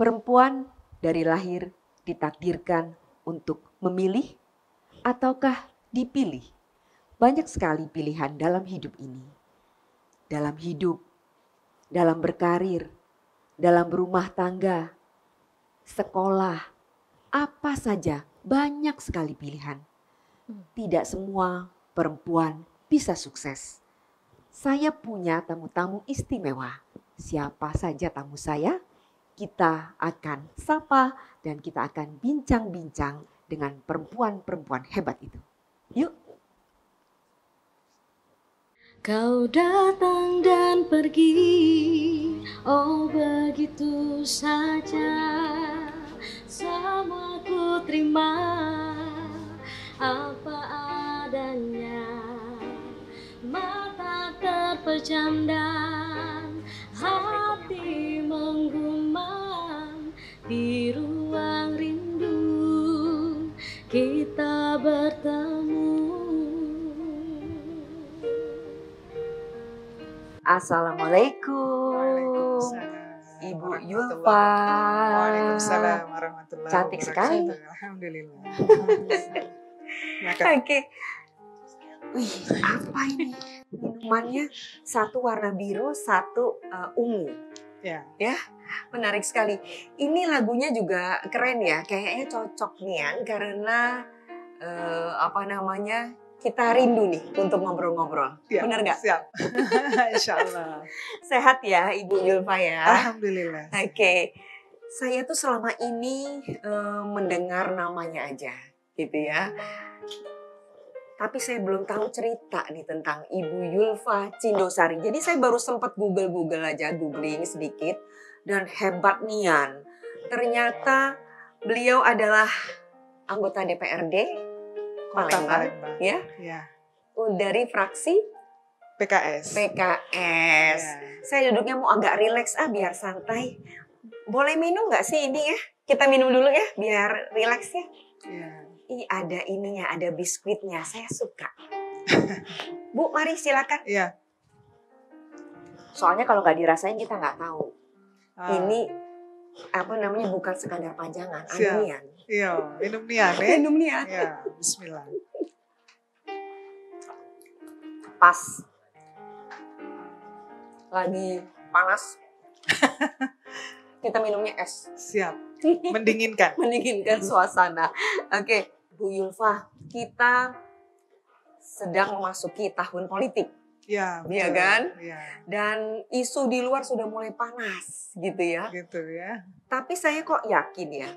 Perempuan dari lahir ditakdirkan untuk memilih ataukah dipilih? Banyak sekali pilihan dalam hidup ini. Dalam hidup, dalam berkarir, dalam berumah tangga, sekolah, apa saja banyak sekali pilihan. Tidak semua perempuan bisa sukses. Saya punya tamu-tamu istimewa. Siapa saja tamu saya? Kita akan sapa dan kita akan bincang-bincang dengan perempuan-perempuan hebat itu. Yuk. Kau datang dan pergi, oh begitu saja. Semua ku terima apa adanya. Mata terpejam dan hati menggumam. Di ruang rindu kita bertemu. Assalamualaikum, Ibu Yulfa. Waalaikumsalam warahmatullahi Cantik sekali. Alhamdulillah. Oke. Wih, apa ini? Minumannya satu warna biru, satu ungu. Ya. Menarik sekali. Ini lagunya juga keren ya. Kayaknya cocok nih ya, karena kita rindu nih untuk ngobrol-ngobrol. Ya, Benar nggak? Siap. Insya Allah. Sehat ya Ibu Yulfa ya? Alhamdulillah. Oke. Saya tuh selama ini mendengar namanya aja gitu ya. Tapi saya belum tahu cerita nih tentang Ibu Yulfa Cindosari. Jadi saya baru sempat googling sedikit. Dan hebat nian. Ternyata beliau adalah anggota DPRD Palembang. Ya. Dari fraksi PKS. PKS. Ya. Saya duduknya mau agak rileks biar santai. Boleh minum nggak sih ini ya? Kita minum dulu ya biar rileks ya. Ya. Ih, ada ininya, ada biskuitnya. Saya suka. Bu, mari silakan. Iya. Soalnya kalau nggak dirasain kita nggak tahu. Ini Ini bukan sekadar pajangan, Siap. nian. iya, minum nian ya. Minum nian. Ya, bismillah. Pas. Lagi panas. Kita minumnya es. Siap. Mendinginkan. Mendinginkan suasana. Oke, Bu Yulfa, kita sedang memasuki tahun politik. Ya, Iya betul. kan? Iya. Dan isu di luar sudah mulai panas gitu ya. Gitu ya. Tapi saya kok yakin ya,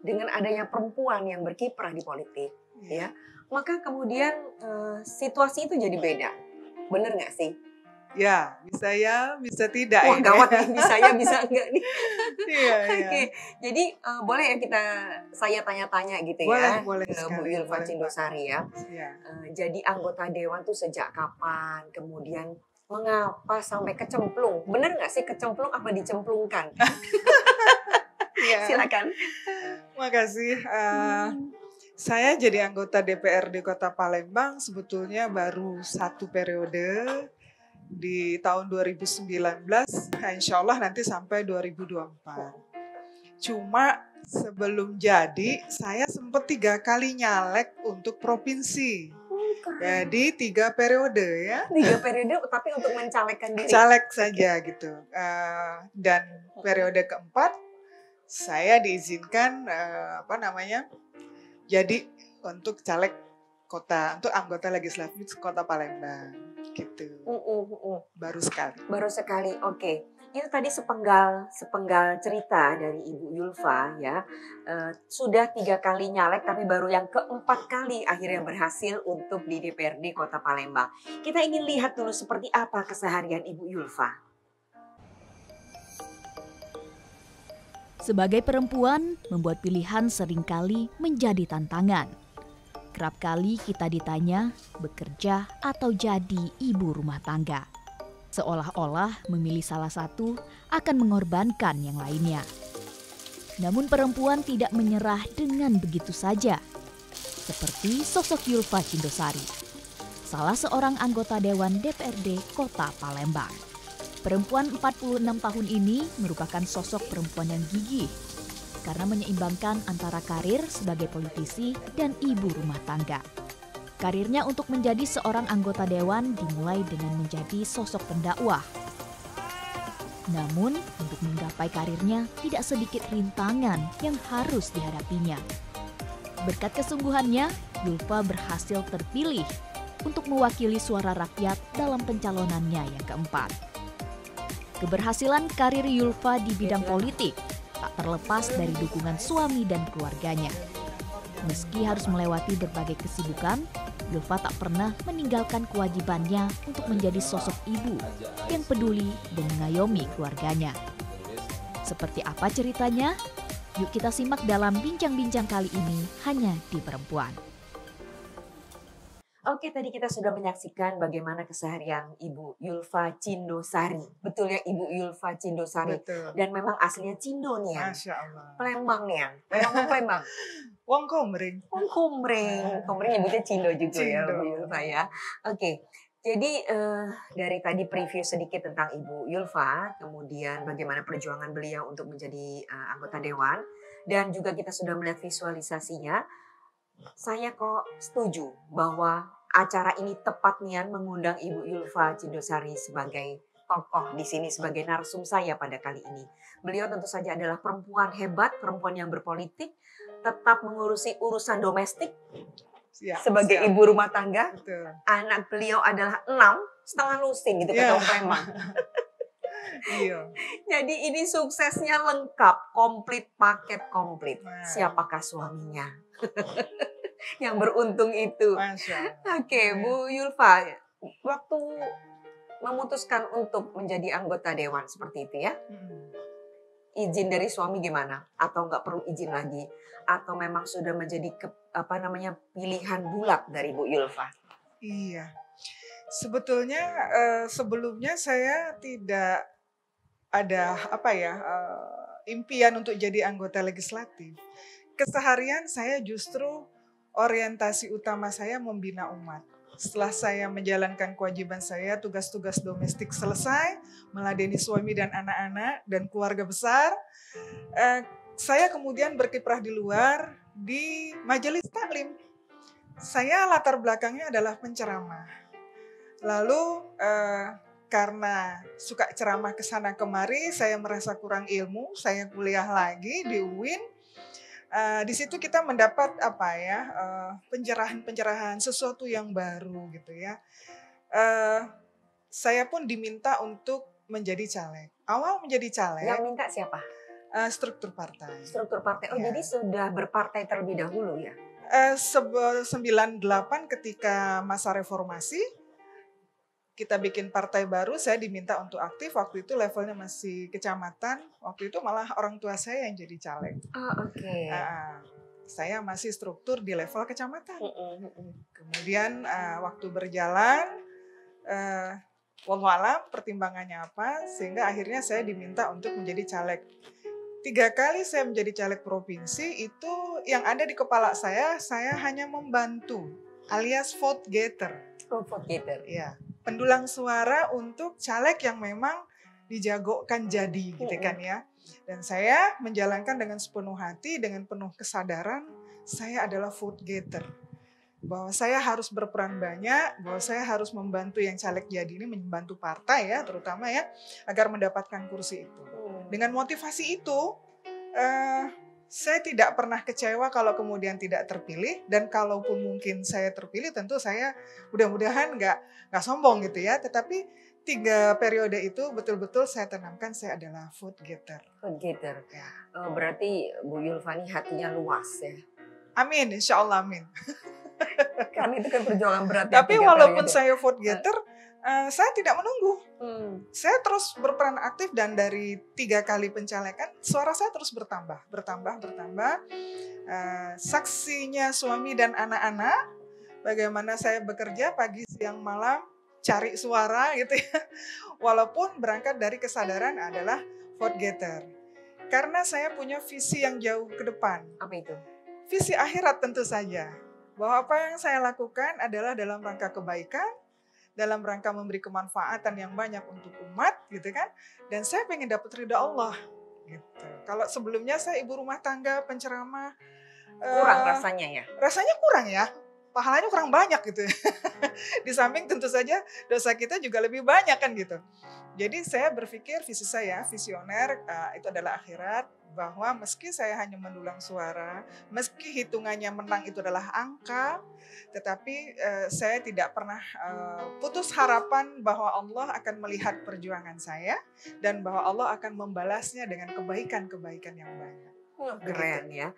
dengan adanya perempuan yang berkiprah di politik, ya, maka kemudian situasi itu jadi beda. Bener nggak sih? Ya, bisa tidak. Wah ini. gawat nih, bisa ya, bisa enggak nih. Iya, iya. Oke, jadi boleh ya saya tanya-tanya gitu ya Boleh ke Bu sekali, Yulfa boleh, Cindosari ya. Ya. Jadi anggota dewan tuh sejak kapan? Kemudian mengapa sampai kecemplung? Bener nggak sih kecemplung apa dicemplungkan? Iya. Silakan. Makasih. Saya jadi anggota DPRD Kota Palembang sebetulnya baru 1 periode di tahun 2019. Insya Allah nanti sampai 2024. Cuma sebelum jadi saya sempat 3 kali nyalek untuk provinsi. Jadi 3 periode ya. 3 periode tapi untuk mencalekkan diri. Caleg saja gitu. Dan periode keempat saya diizinkan jadi untuk caleg kota, untuk anggota legislatif Kota Palembang gitu. Baru sekali. Oke. Itu tadi sepenggal cerita dari Ibu Yulfa ya. Sudah 3 kali nyalek tapi baru yang keempat kali akhirnya berhasil untuk di DPRD Kota Palembang. Kita ingin lihat dulu seperti apa keseharian Ibu Yulfa. Sebagai perempuan, membuat pilihan seringkali menjadi tantangan. Kerap kali kita ditanya, bekerja atau jadi ibu rumah tangga. Seolah-olah memilih salah satu akan mengorbankan yang lainnya. Namun perempuan tidak menyerah dengan begitu saja. Seperti sosok Yulfa Cindosari, salah seorang anggota Dewan DPRD Kota Palembang. Perempuan 46 tahun ini merupakan sosok perempuan yang gigih karena menyeimbangkan antara karir sebagai politisi dan ibu rumah tangga. Karirnya untuk menjadi seorang anggota dewan dimulai dengan menjadi sosok pendakwah. Namun, untuk menggapai karirnya tidak sedikit rintangan yang harus dihadapinya. Berkat kesungguhannya, Yulfa berhasil terpilih untuk mewakili suara rakyat dalam pencalonannya yang keempat. Keberhasilan karir Yulfa di bidang politik tak terlepas dari dukungan suami dan keluarganya. Meski harus melewati berbagai kesibukan, Yulfa tak pernah meninggalkan kewajibannya untuk menjadi sosok ibu yang peduli dan mengayomi keluarganya. Seperti apa ceritanya? Yuk kita simak dalam bincang-bincang kali ini hanya di Perempuan. Oke, tadi kita sudah menyaksikan bagaimana keseharian Ibu Yulfa Cindosari. Betul ya, Ibu Yulfa Cindosari. Betul. Dan memang aslinya Cindo nih ya. Masya Allah. Palembang nih ya. Palembang, Palembang. Wong Komering. Komering. Komering nyebutnya Cindo juga ya, Cindo. Bu Yulfa ya. Oke, jadi dari tadi preview sedikit tentang Ibu Yulfa, kemudian bagaimana perjuangan beliau untuk menjadi anggota dewan, dan juga kita sudah melihat visualisasinya. Saya kok setuju bahwa acara ini tepatnya mengundang Ibu Yulfa Cindosari sebagai tokoh di sini, sebagai narsum saya pada kali ini. Beliau tentu saja adalah perempuan hebat, perempuan yang berpolitik, tetap mengurusi urusan domestik sebagai ibu rumah tangga. Betul. Anak beliau adalah 6, setengah lusin gitu kata Preman. Iya. Jadi ini suksesnya lengkap, komplit, paket komplit. Nah. Siapakah suaminya? Yang beruntung itu. Masya Allah. Oke, Bu Yulfa, waktu memutuskan untuk menjadi anggota dewan seperti itu ya, izin dari suami gimana? Atau nggak perlu izin lagi? Atau memang sudah menjadi pilihan bulat dari Bu Yulfa? Iya. Sebetulnya sebelumnya saya tidak ada impian untuk jadi anggota legislatif. Keseharian saya justru orientasi utama saya membina umat. Setelah saya menjalankan kewajiban saya, tugas-tugas domestik selesai, meladeni suami dan anak-anak dan keluarga besar, saya kemudian berkiprah di luar di majelis taklim. Saya latar belakangnya adalah penceramah. Lalu karena suka ceramah ke sana kemari, saya merasa kurang ilmu, saya kuliah lagi di UIN. Di situ kita mendapat pencerahan-pencerahan sesuatu yang baru gitu ya. Saya pun diminta untuk menjadi caleg. Awal menjadi caleg. Yang minta siapa? Struktur partai. Struktur partai. Oh Ya. jadi sudah berpartai terlebih dahulu ya? 98 ketika masa reformasi, kita bikin partai baru, saya diminta untuk aktif. Waktu itu levelnya masih kecamatan. Waktu itu malah orang tua saya yang jadi caleg. Oh, oke. Saya masih struktur di level kecamatan. Kemudian waktu berjalan, wallahualam pertimbangannya apa, sehingga akhirnya saya diminta untuk menjadi caleg. 3 kali saya menjadi caleg provinsi, itu yang ada di kepala saya hanya membantu, alias vote getter. Oh, vote getter. Ya, pendulang suara untuk caleg yang memang dijagokan jadi gitu kan ya. Dan saya menjalankan dengan sepenuh hati, dengan penuh kesadaran, saya adalah vote getter. Bahwa saya harus berperan banyak, bahwa saya harus membantu yang caleg jadi ini, membantu partai ya terutama ya, agar mendapatkan kursi itu. Dengan motivasi itu, saya tidak pernah kecewa kalau kemudian tidak terpilih, dan kalaupun mungkin saya terpilih, tentu saya mudah-mudahan nggak sombong gitu ya. Tetapi 3 periode itu betul-betul saya tanamkan saya adalah vote getter. Vote getter. Berarti Bu Yulfa ini hatinya luas ya. Amin, insya Allah amin. Karena itu kan perjuangan berat. ya, Tapi 3 walaupun periode. saya vote getter, saya tidak menunggu. Saya terus berperan aktif, dan dari 3 kali pencalekan, suara saya terus bertambah. Saksinya suami dan anak-anak, bagaimana saya bekerja pagi, siang, malam, cari suara gitu ya. Walaupun berangkat dari kesadaran adalah vote getter. Karena saya punya visi yang jauh ke depan. Apa itu? Visi akhirat tentu saja. Bahwa apa yang saya lakukan adalah dalam rangka kebaikan, dalam rangka memberi kemanfaatan yang banyak untuk umat gitu kan. Dan saya pengen dapat ridha Allah gitu. Kalau sebelumnya saya ibu rumah tangga, penceramah, Kurang rasanya ya. rasanya kurang ya. Pahalanya kurang banyak gitu. Di samping tentu saja dosa kita juga lebih banyak kan gitu. Jadi saya berpikir visi saya, visioner, itu adalah akhirat, bahwa meski saya hanya mendulang suara, meski hitungannya menang itu adalah angka, tetapi saya tidak pernah putus harapan bahwa Allah akan melihat perjuangan saya dan bahwa Allah akan membalasnya dengan kebaikan-kebaikan yang banyak. Keren ya.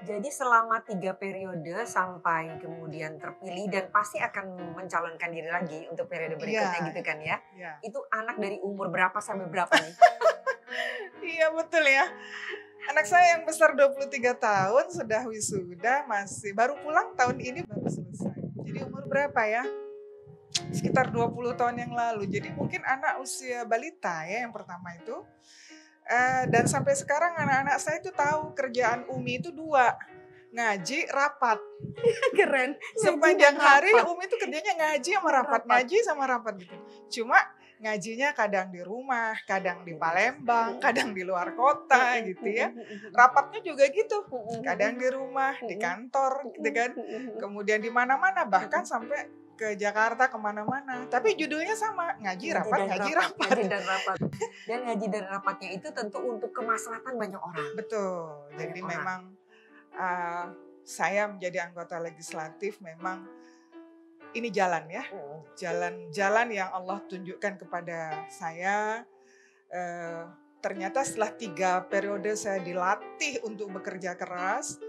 Jadi selama 3 periode sampai kemudian terpilih dan pasti akan mencalonkan diri lagi untuk periode berikutnya Iya. gitu kan ya. Ya. Itu anak dari umur berapa sampai berapa nih? Iya betul ya. Anak saya yang besar 23 tahun sudah wisuda, masih baru pulang tahun ini baru selesai. Jadi umur berapa ya? Sekitar 20 tahun yang lalu. Jadi mungkin anak usia balita ya yang pertama itu. Dan sampai sekarang anak-anak saya itu tahu kerjaan Umi itu 2. Ngaji, rapat. Keren. Sepanjang Ngaji dan hari rapat. Umi itu kerjanya ngaji sama rapat. Ngaji sama rapat gitu. Cuma ngajinya kadang di rumah, kadang di Palembang, kadang di luar kota gitu ya. Rapatnya juga gitu. Kadang di rumah, di kantor gitu kan. Kemudian di mana-mana, bahkan sampai ke Jakarta kemana-mana. Tapi judulnya sama, ngaji rapat, ngaji rapat. Ngaji dan rapat. Dan ngaji dan rapatnya itu tentu untuk kemaslahatan banyak orang. Betul. Jadi orang. memang saya menjadi anggota legislatif memang ini jalan ya. Jalan yang Allah tunjukkan kepada saya. Ternyata setelah 3 periode saya dilatih untuk bekerja keras.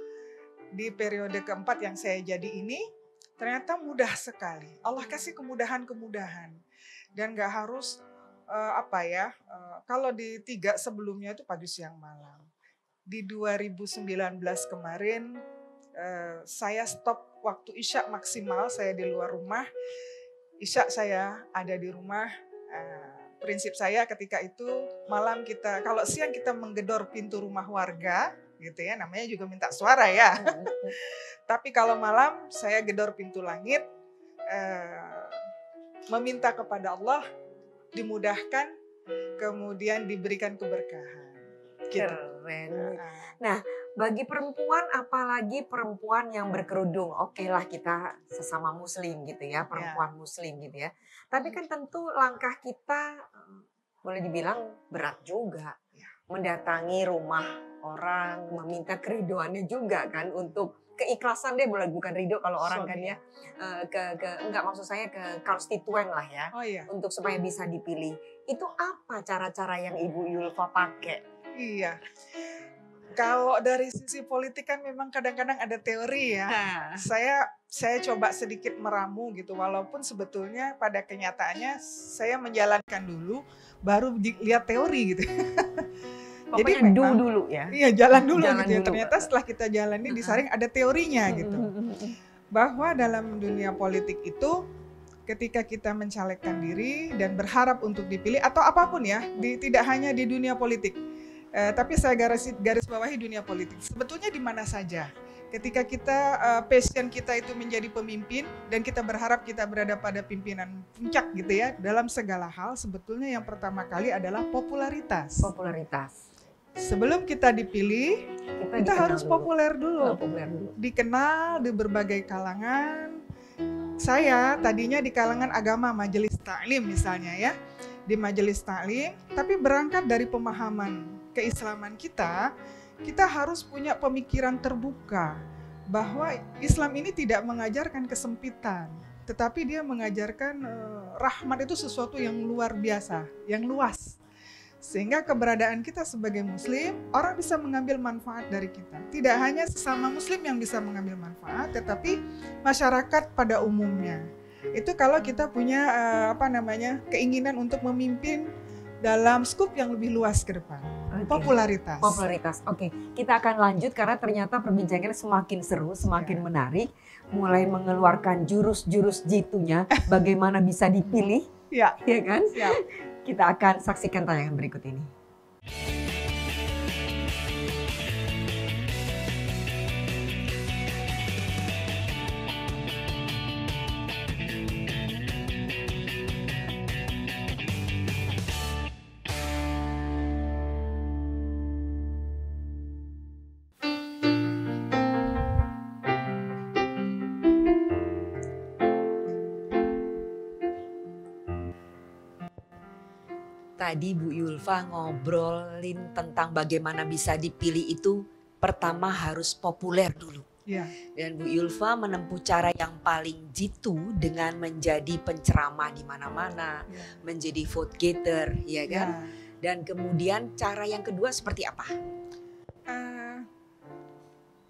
Di periode keempat yang saya jadi ini, ternyata mudah sekali. Allah kasih kemudahan-kemudahan. Dan gak harus kalau di 3 sebelumnya itu pagi siang malam. Di 2019 kemarin saya stop waktu isya maksimal, saya di luar rumah. Isya saya ada di rumah. Prinsip saya ketika itu malam kita, kalau siang kita menggedor pintu rumah warga, gitu ya, namanya juga minta suara ya. Tapi kalau malam saya gedor pintu langit, meminta kepada Allah dimudahkan, kemudian diberikan keberkahan. Gitu. Keren. Nah, bagi perempuan, apalagi perempuan yang berkerudung, oke lah kita sesama muslim gitu ya, perempuan muslim gitu ya. Tapi kan tentu langkah kita boleh dibilang berat juga. Mendatangi rumah orang, meminta keridoannya juga kan, untuk keikhlasan deh, bukan ridho kalau orang kan ya, enggak, maksud saya ke konstituen lah ya, untuk supaya bisa dipilih. Itu apa cara-cara yang Ibu Yulfa pakai? Iya. Kalau dari sisi politik kan memang kadang-kadang ada teori ya. Saya coba sedikit meramu gitu, walaupun sebetulnya pada kenyataannya saya menjalankan dulu, baru lihat teori gitu. Jadi dulu ya. Iya, jalan dulu gitu ya. Ternyata setelah kita jalani disaring ada teorinya gitu. Bahwa dalam dunia politik itu ketika kita mencalekkan diri dan berharap untuk dipilih atau apapun ya, tidak hanya di dunia politik. Tapi saya garis bawahi dunia politik. Sebetulnya di mana saja. Ketika kita passion kita itu menjadi pemimpin dan kita berharap kita berada pada pimpinan puncak gitu ya, dalam segala hal sebetulnya yang pertama kali adalah popularitas. Sebelum kita dipilih, kita harus populer dulu. Dikenal di berbagai kalangan. Saya tadinya di kalangan agama, majelis taklim misalnya ya. Di majelis taklim, tapi berangkat dari pemahaman keislaman kita harus punya pemikiran terbuka. Bahwa Islam ini tidak mengajarkan kesempitan. Tetapi dia mengajarkan rahmat itu sesuatu yang luar biasa, yang luas. Sehingga keberadaan kita sebagai muslim, orang bisa mengambil manfaat dari kita. Tidak hanya sesama muslim yang bisa mengambil manfaat, tetapi masyarakat pada umumnya. Itu kalau kita punya keinginan untuk memimpin dalam skup yang lebih luas ke depan. Popularitas. Oke. Kita akan lanjut karena ternyata perbincangannya semakin seru, semakin menarik. Mulai mengeluarkan jurus-jurus jitunya, bagaimana bisa dipilih. Ya kan? Kita akan saksikan tayangan berikut ini. Tadi Bu Yulfa ngobrolin tentang bagaimana bisa dipilih itu pertama harus populer dulu. Ya, Dan Bu Yulfa menempuh cara yang paling jitu dengan menjadi penceramah di mana-mana, ya, menjadi vote getter, ya kan? ya. Dan kemudian cara yang kedua seperti apa?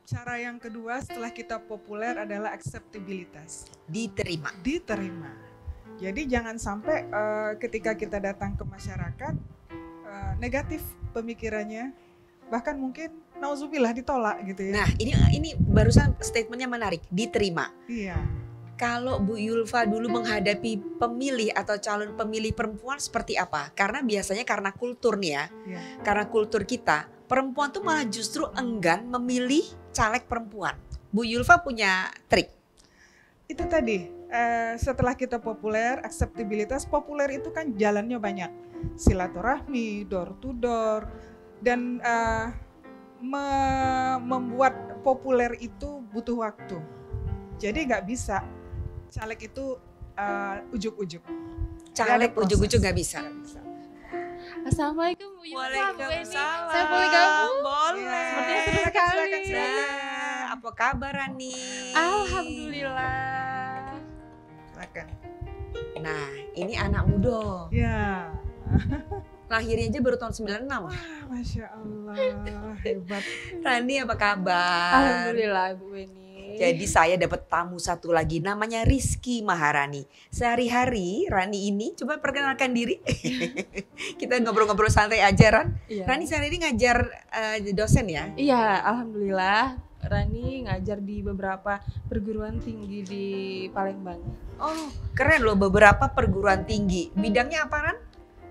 Cara yang kedua setelah kita populer adalah akseptabilitas, Diterima. diterima. Jadi jangan sampai ketika kita datang ke masyarakat negatif pemikirannya, bahkan mungkin nauzubillah ditolak gitu ya. Nah, ini barusan statementnya menarik, diterima. Iya, Kalau Bu Yulfa dulu menghadapi pemilih atau calon pemilih perempuan seperti apa? Karena biasanya karena kultur nih ya, iya. karena kultur kita, perempuan tuh malah justru enggan memilih caleg perempuan. Bu Yulfa punya trik. Itu tadi setelah kita populer, akseptabilitas, populer itu kan jalannya banyak, silaturahmi, door to door, dan membuat populer itu butuh waktu. Jadi nggak bisa caleg itu ujuk-ujuk. Caleg proses. ujuk-ujuk gak bisa. Nggak bisa. Assalamualaikum Bu Yulfa, Bu Eni. Waalaikumsalam. Saya boleh gabung? Boleh. Sepertinya seru sekali. Nah, apa kabar Rani? Alhamdulillah. Silakan. Nah, ini anak muda. Ya, Lahirnya aja baru tahun 96. Masya Allah, hebat. Rani apa kabar? Alhamdulillah Bu Eni. Jadi saya dapat tamu satu lagi namanya Rizky Maharani. Sehari-hari Rani ini coba perkenalkan diri. Kita ngobrol-ngobrol santai aja Ran. Iya. Rani sehari-hari ngajar dosen ya? Iya, alhamdulillah. Rani ngajar di beberapa perguruan tinggi di Palembang. Oh keren loh, beberapa perguruan tinggi. Bidangnya apa Ran?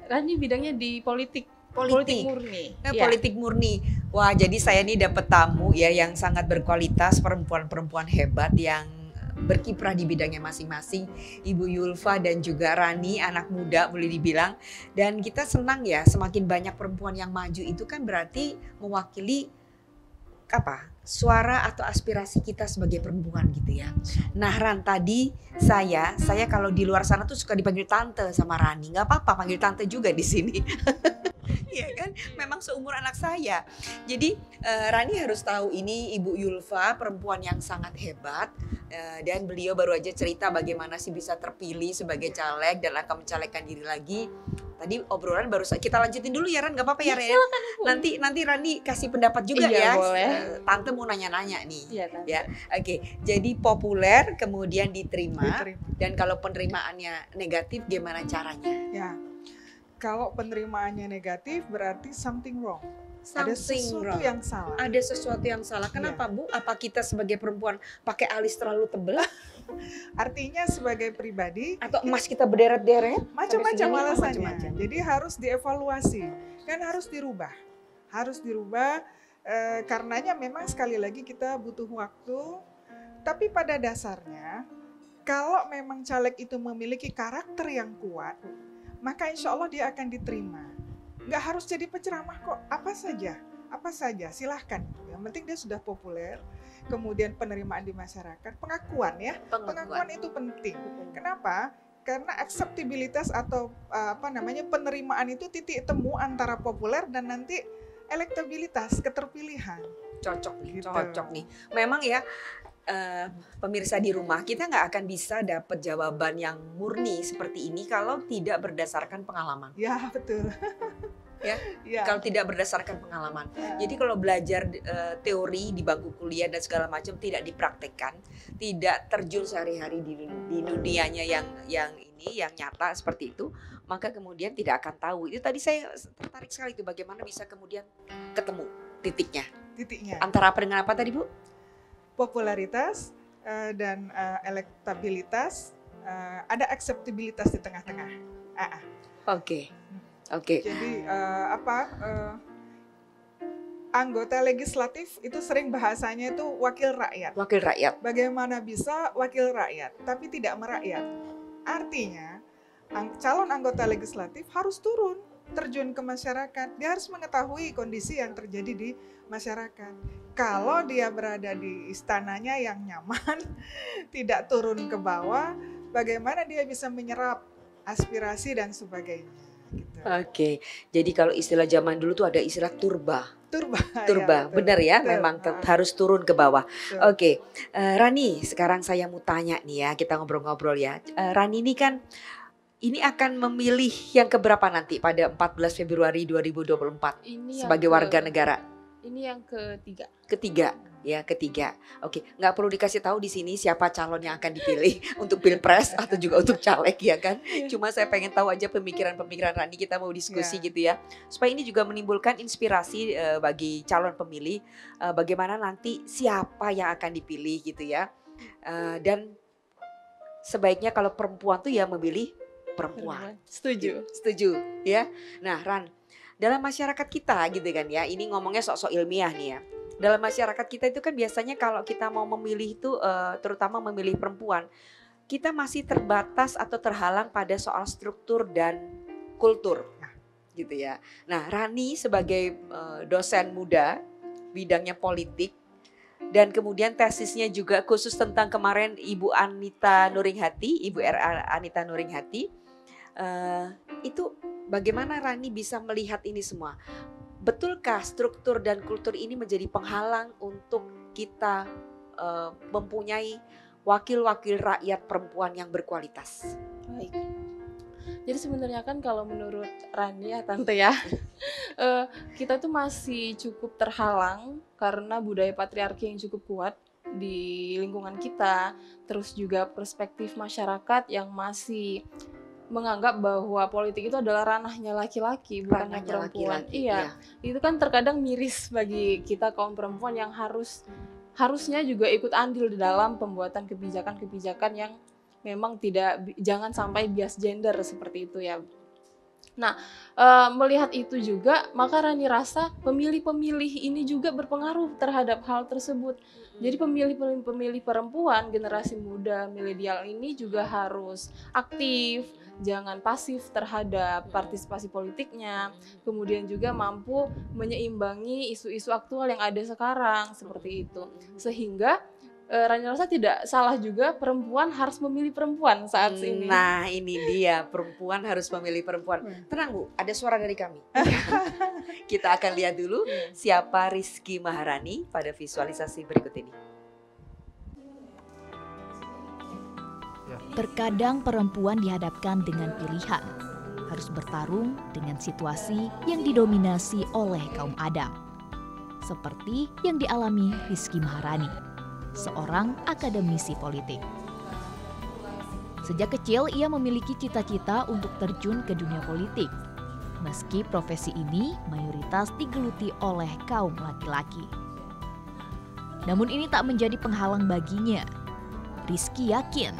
Rani bidangnya di politik Politik. murni. Nah, Iya. politik murni. Wah, jadi saya nih dapat tamu ya yang sangat berkualitas, perempuan-perempuan hebat yang berkiprah di bidangnya masing-masing. Ibu Yulfa dan juga Rani, anak muda boleh dibilang. Dan kita senang ya, semakin banyak perempuan yang maju itu kan berarti mewakili apa? Suara atau aspirasi kita sebagai perempuan gitu ya. Nah Ran, tadi saya kalau di luar sana tuh suka dipanggil tante sama Rani. Nggak apa-apa panggil tante juga di sini. Iya kan, memang seumur anak saya. Jadi Rani harus tahu ini Ibu Yulfa perempuan yang sangat hebat dan beliau baru aja cerita bagaimana sih bisa terpilih sebagai caleg dan akan mencalekkan diri lagi. Tadi obrolan baru kita lanjutin dulu ya Ran, nggak apa-apa ya Ran? Nanti Rani kasih pendapat juga Iya, ya. boleh. Tante mau nanya-nanya nih. Iya, Tante. Ya, oke. Jadi populer kemudian diterima. Diterima. Dan kalau penerimaannya negatif gimana caranya? Ya, kalau penerimaannya negatif berarti something wrong. Ada sesuatu wrong. yang salah. Ada sesuatu yang salah. Kenapa Bu? Apa kita sebagai perempuan pakai alis terlalu tebel? Artinya sebagai pribadi Atau emas kita berderet-deret? macam-macam Sampai segini, alasannya. macam-macam. Jadi harus dievaluasi dan harus dirubah. Harus dirubah karenanya memang sekali lagi kita butuh waktu. Tapi pada dasarnya kalau memang caleg itu memiliki karakter yang kuat, maka insya Allah dia akan diterima. Nggak harus jadi penceramah kok, apa saja silahkan. Yang penting dia sudah populer, kemudian penerimaan di masyarakat, pengakuan ya, pengakuan itu penting. Kenapa? Karena akseptabilitas atau penerimaan itu titik temu antara populer dan nanti elektabilitas, keterpilihan. Cocok nih, Gitu. cocok nih. Memang ya pemirsa di rumah kita nggak akan bisa dapat jawaban yang murni seperti ini kalau tidak berdasarkan pengalaman. Ya betul. Ya, Ya. kalau tidak berdasarkan pengalaman. Ya. Jadi kalau belajar teori di bangku kuliah dan segala macam tidak dipraktekkan, tidak terjun sehari-hari di dunianya yang nyata seperti itu, maka kemudian tidak akan tahu. Itu tadi saya tertarik sekali itu bagaimana bisa kemudian ketemu titiknya. Titiknya. Antara apa dengan apa tadi Bu? Popularitas dan elektabilitas, ada akseptabilitas di tengah-tengah. Oke. Oke. Jadi anggota legislatif itu sering bahasanya itu wakil rakyat. Wakil rakyat. Bagaimana bisa wakil rakyat tapi tidak merakyat? Artinya calon anggota legislatif harus turun, terjun ke masyarakat. Dia harus mengetahui kondisi yang terjadi di masyarakat. Kalau dia berada di istananya yang nyaman, tidak turun ke bawah, bagaimana dia bisa menyerap aspirasi dan sebagainya. Gitu. Oke, jadi kalau istilah zaman dulu tuh ada istilah turba. Turba. Turba, ya, betul. benar ya, Betul. memang harus turun ke bawah. Betul. Oke, Rani, sekarang saya mau tanya nih ya, kita ngobrol-ngobrol ya. Rani ini kan, ini akan memilih yang keberapa nanti pada 14 Februari 2024 Ini sebagai warga negara? Ini yang ketiga. Ketiga, ya ketiga. Oke, nggak perlu dikasih tahu di sini siapa calon yang akan dipilih untuk pilpres atau juga untuk caleg ya kan. Cuma saya pengen tahu aja pemikiran-pemikiran Rani, kita mau diskusi gitu ya. Supaya ini juga menimbulkan inspirasi bagi calon pemilih, bagaimana nanti siapa yang akan dipilih gitu ya. Dan sebaiknya kalau perempuan tuh ya memilih perempuan. Setuju. Setuju ya. Nah, Ran, dalam masyarakat kita gitu kan ya, ini ngomongnya sok-sok ilmiah nih ya. Dalam masyarakat kita itu kan biasanya kalau kita mau memilih itu terutama memilih perempuan, kita masih terbatas atau terhalang pada soal struktur dan kultur gitu ya. Nah, Rani sebagai dosen muda bidangnya politik dan kemudian tesisnya juga khusus tentang kemarin Ibu Anita Nuringhati, Ibu R.A. Anita Nuringhati, itu bagaimana Rani bisa melihat ini semua? Betulkah struktur dan kultur ini menjadi penghalang untuk kita mempunyai wakil-wakil rakyat perempuan yang berkualitas? Baik. Jadi sebenarnya kan kalau menurut Rani ya Tante ya, kita tuh masih cukup terhalang karena budaya patriarki yang cukup kuat di lingkungan kita, terus juga perspektif masyarakat yang masih menganggap bahwa politik itu adalah ranahnya laki-laki, bukannya Ranahnya perempuan. laki-laki, Iya, itu kan terkadang miris bagi kita kaum perempuan yang harusnya juga ikut andil di dalam pembuatan kebijakan-kebijakan yang memang jangan sampai bias gender seperti itu ya. Nah, melihat itu juga, maka Rani rasa pemilih-pemilih ini juga berpengaruh terhadap hal tersebut. Jadi pemilih perempuan, generasi muda, milenial ini juga harus aktif, jangan pasif terhadap partisipasi politiknya, kemudian juga mampu menyeimbangi isu-isu aktual yang ada sekarang, seperti itu. Sehingga Rani rasa tidak salah juga perempuan harus memilih perempuan saat ini. Nah, ini dia, perempuan harus memilih perempuan. Tenang Bu, ada suara dari kami. Kita akan lihat dulu siapa Rizky Maharani pada visualisasi berikut ini. Terkadang perempuan dihadapkan dengan pilihan, harus bertarung dengan situasi yang didominasi oleh kaum Adam. Seperti yang dialami Rizky Maharani, seorang akademisi politik. Sejak kecil ia memiliki cita-cita untuk terjun ke dunia politik. Meski profesi ini mayoritas digeluti oleh kaum laki-laki. Namun ini tak menjadi penghalang baginya. Rizky yakin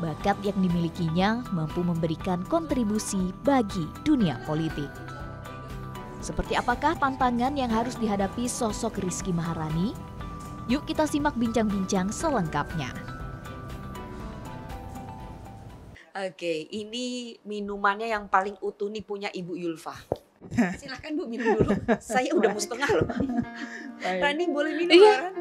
bakat yang dimilikinya mampu memberikan kontribusi bagi dunia politik. Seperti apakah tantangan yang harus dihadapi sosok Rizky Maharani? Yuk kita simak bincang-bincang selengkapnya. Oke, ini minumannya yang paling utuh nih punya Ibu Yulfa. Silahkan Bu minum dulu. Saya udah mau setengah loh. Rani boleh minum ya?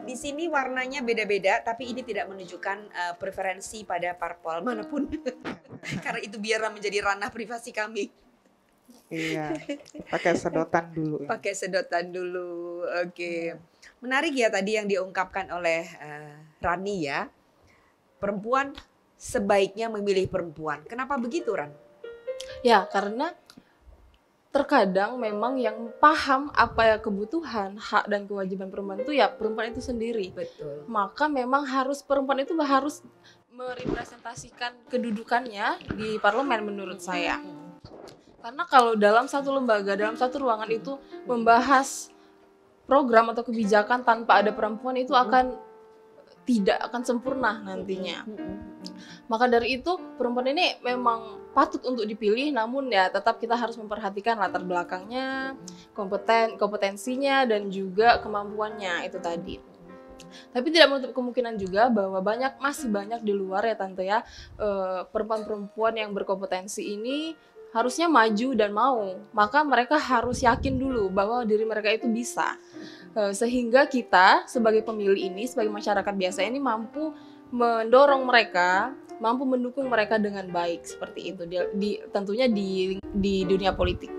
Di sini warnanya beda-beda, tapi ini tidak menunjukkan preferensi pada parpol manapun. Karena itu biarlah menjadi ranah privasi kami. Iya, pakai sedotan dulu. Pakai sedotan dulu, oke. Menarik ya tadi yang diungkapkan oleh Rani ya. Perempuan sebaiknya memilih perempuan. Kenapa begitu Ran? Ya, karena terkadang memang yang paham apa ya kebutuhan, hak dan kewajiban perempuan itu ya perempuan itu sendiri. Betul. Maka memang perempuan itu harus merepresentasikan kedudukannya di parlemen menurut saya. Karena kalau dalam satu lembaga, dalam satu ruangan itu membahas program atau kebijakan tanpa ada perempuan itu tidak akan sempurna nantinya. Maka dari itu perempuan ini memang patut untuk dipilih, namun ya tetap kita harus memperhatikan latar belakangnya, kompetensinya dan juga kemampuannya itu tadi. Tapi tidak menutup kemungkinan juga bahwa masih banyak di luar ya Tante ya, perempuan-perempuan yang berkompetensi ini harusnya maju dan mau. Maka mereka harus yakin dulu bahwa diri mereka itu bisa. Sehingga kita sebagai pemilih ini, sebagai masyarakat biasa ini mampu mendorong mereka, mampu mendukung mereka dengan baik seperti itu. Tentunya di dunia politik.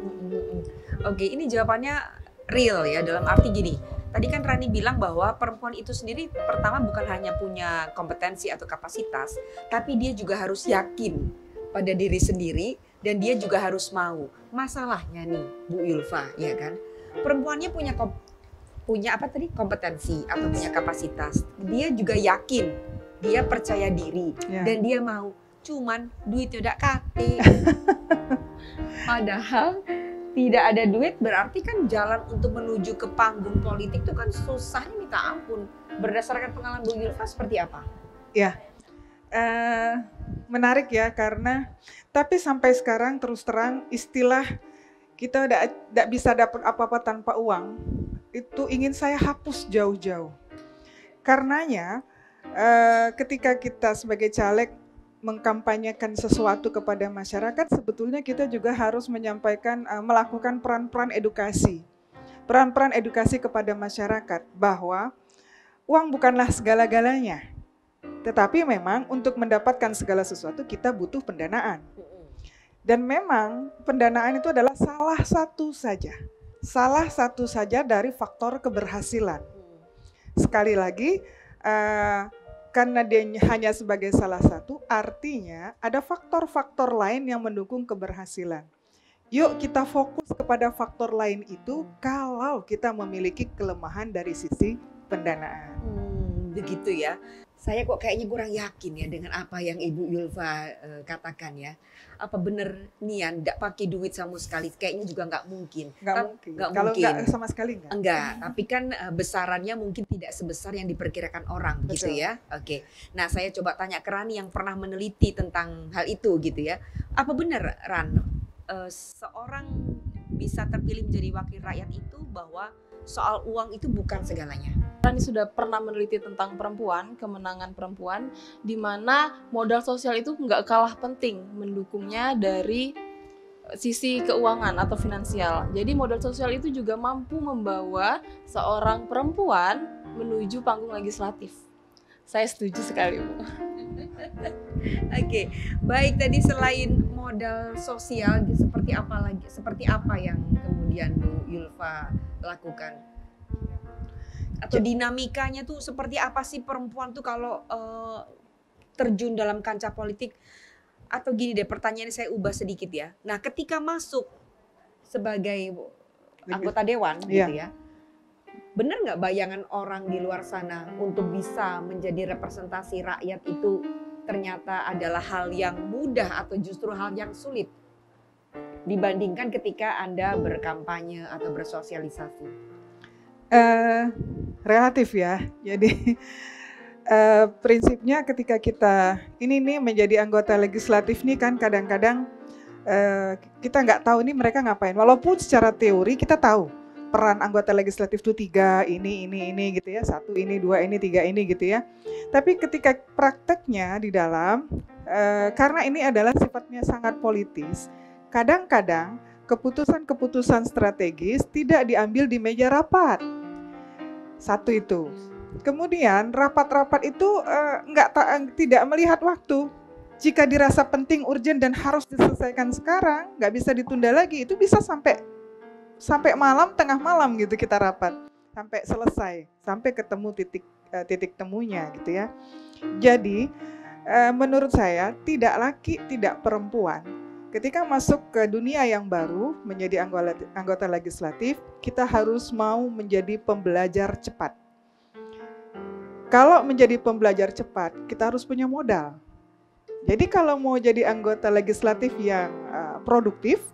Oke, ini jawabannya real ya, dalam arti gini. Tadi kan Rani bilang bahwa perempuan itu sendiri pertama bukan hanya punya kompetensi atau kapasitas, tapi dia juga harus yakin pada diri sendiri dan dia juga harus mau. Masalahnya nih, Bu Yulfa, ya kan? Perempuannya punya apa tadi? Kompetensi atau punya kapasitas. Dia juga yakin, dia percaya diri dan dia mau. Cuman duit udah kate. Padahal tidak ada duit berarti kan jalan untuk menuju ke panggung politik itu kan susahnya minta ampun. Berdasarkan pengalaman Bu Yulfa seperti apa? Ya, menarik ya, karena tapi sampai sekarang terus terang istilah kita tidak bisa dapat apa-apa tanpa uang itu ingin saya hapus jauh-jauh. Karenanya ketika kita sebagai caleg mengkampanyekan sesuatu kepada masyarakat, sebetulnya kita juga harus menyampaikan, melakukan peran-peran edukasi. Peran-peran edukasi kepada masyarakat bahwa uang bukanlah segala-galanya. Tetapi memang untuk mendapatkan segala sesuatu kita butuh pendanaan. Dan memang pendanaan itu adalah salah satu saja dari faktor keberhasilan. Sekali lagi, karena dia hanya sebagai salah satu, artinya ada faktor-faktor lain yang mendukung keberhasilan. Yuk kita fokus kepada faktor lain itu kalau kita memiliki kelemahan dari sisi pendanaan. Begitu ya. Saya kok kayaknya kurang yakin ya dengan apa yang Ibu Yulfa katakan ya. Apa bener Nian nggak pakai duit sama sekali? Kayaknya juga nggak mungkin. Nggak mungkin. Kalau nggak sama sekali nggak. Enggak, tapi kan besarannya mungkin tidak sebesar yang diperkirakan orang. Begitu ya. Oke. Nah saya coba tanya ke Rani yang pernah meneliti tentang hal itu gitu ya. Apa benar Ran, seorang bisa terpilih menjadi wakil rakyat itu bahwa soal uang itu bukan segalanya? Rani sudah pernah meneliti tentang perempuan, kemenangan perempuan, di mana modal sosial itu nggak kalah penting mendukungnya dari sisi keuangan atau finansial. Jadi modal sosial itu juga mampu membawa seorang perempuan menuju panggung legislatif. Saya setuju sekali, Bu. Oke, baik, tadi selain modal sosial seperti apa lagi? Seperti apa yang kemudian Bu Yulfa lakukan? Atau dinamikanya tuh seperti apa sih perempuan tuh kalau terjun dalam kancah politik? Atau gini deh, pertanyaannya saya ubah sedikit ya. Nah, ketika masuk sebagai anggota dewan gitu ya, benar nggak bayangan orang di luar sana untuk bisa menjadi representasi rakyat itu ternyata adalah hal yang mudah atau justru hal yang sulit dibandingkan ketika Anda berkampanye atau bersosialisasi? Relatif ya. Jadi prinsipnya ketika kita ini nih menjadi anggota legislatif nih kan kadang-kadang kita nggak tahu nih mereka ngapain. Walaupun secara teori kita tahu peran anggota legislatif itu 3, ini gitu ya, 1 ini, 2 ini, 3 ini gitu ya. Tapi ketika prakteknya di dalam, karena ini adalah sifatnya sangat politis, kadang-kadang keputusan-keputusan strategis tidak diambil di meja rapat. Satu itu. Kemudian rapat-rapat itu tidak melihat waktu. Jika dirasa penting, urgent dan harus diselesaikan sekarang, nggak bisa ditunda lagi. Itu bisa sampai malam, tengah malam gitu kita rapat, sampai selesai, sampai ketemu titik temunya gitu ya. Jadi menurut saya tidak laki, tidak perempuan. Ketika masuk ke dunia yang baru, menjadi anggota legislatif, kita harus mau menjadi pembelajar cepat. Kalau menjadi pembelajar cepat, kita harus punya modal. Jadi kalau mau jadi anggota legislatif yang produktif,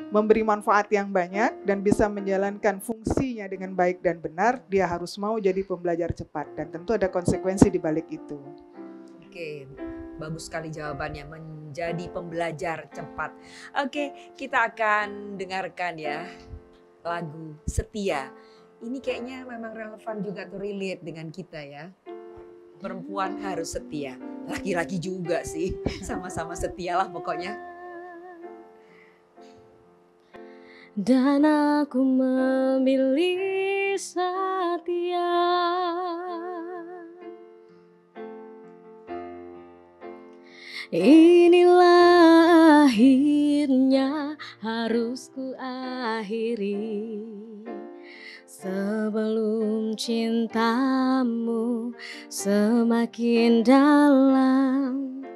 memberi manfaat yang banyak, dan bisa menjalankan fungsinya dengan baik dan benar, dia harus mau jadi pembelajar cepat. Dan tentu ada konsekuensi di balik itu. Oke, bagus sekali jawabannya, menjadi pembelajar cepat. Oke, kita akan dengarkan ya lagu Setia. Ini kayaknya memang relevan juga tuh, relate dengan kita ya. Perempuan harus setia, laki-laki juga sih, sama-sama setia lah pokoknya. Dan aku memilih setia inilah akhirnya harus ku akhiri. Sebelum cintamu semakin dalam,